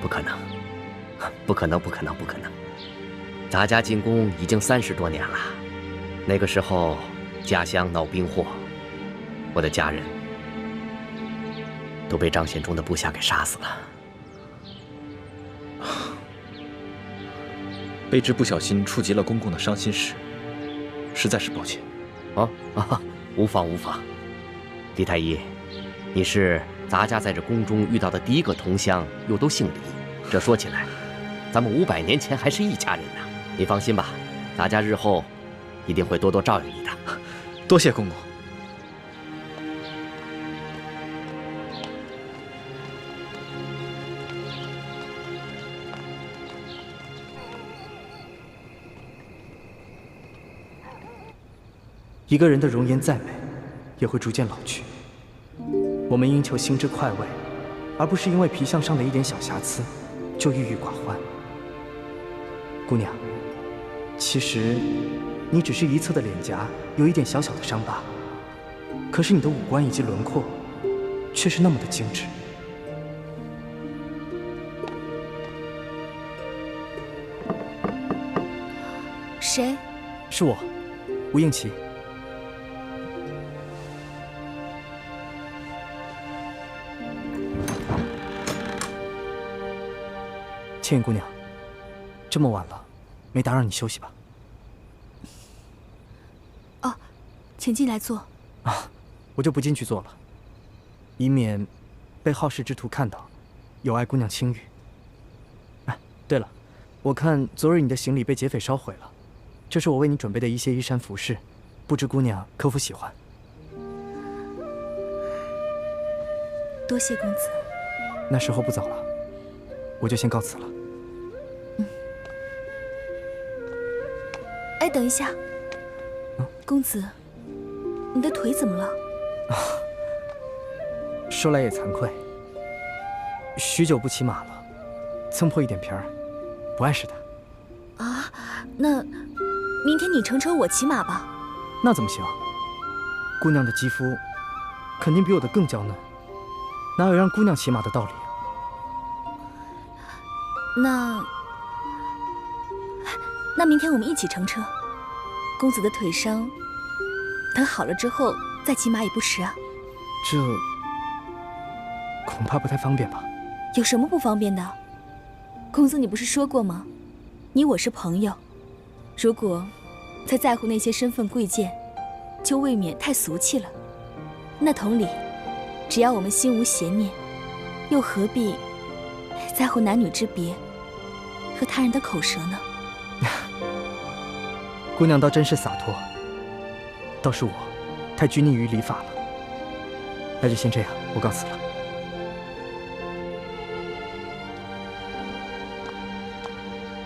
不可能，不可能，不可能，不可能！咱家进宫已经30多年了，那个时候家乡闹兵祸，我的家人都被张献忠的部下给杀死了。卑职不小心触及了公公的伤心事，实在是抱歉。无妨无妨。李太医，你是咱家在这宫中遇到的第一个同乡，又都姓李，这说起来，咱们500年前还是一家人呢。你放心吧，咱家日后一定会多多照应你的。多谢公公。一个人的容颜再美，也会逐渐老去。我们应求心之快慰，而不是因为皮相上的一点小瑕疵就郁郁寡欢。姑娘，其实你只是一侧的脸颊有一点小小的伤疤，可是你的五官以及轮廓却是那么的精致。谁？是我，吴应琪。倩影姑娘，这么晚了，没打扰你休息吧？哦，请进来坐。啊，我就不进去坐了，以免被好事之徒看到，有碍姑娘清誉。哎，对了，我看昨日你的行李被劫匪烧毁了，这是我为你准备的一些衣衫服饰，不知姑娘可否喜欢？多谢公子。那时候不早了，我就先告辞了。哎，等一下，公子，你的腿怎么了？说来也惭愧，许久不骑马了，蹭破一点皮儿，不碍事的。啊，那明天你乘车，我骑马吧。那怎么行？姑娘的肌肤肯定比我的更娇嫩，哪有让姑娘骑马的道理？那明天我们一起乘车。公子的腿伤，等好了之后再骑马也不迟啊。这恐怕不太方便吧？有什么不方便的？公子，你不是说过吗？你我是朋友，如果再在乎那些身份贵贱，就未免太俗气了。那同理，只要我们心无邪念，又何必在乎男女之别和他人的口舌呢？姑娘倒真是洒脱，倒是我太拘泥于礼法了。那就先这样，我告辞了。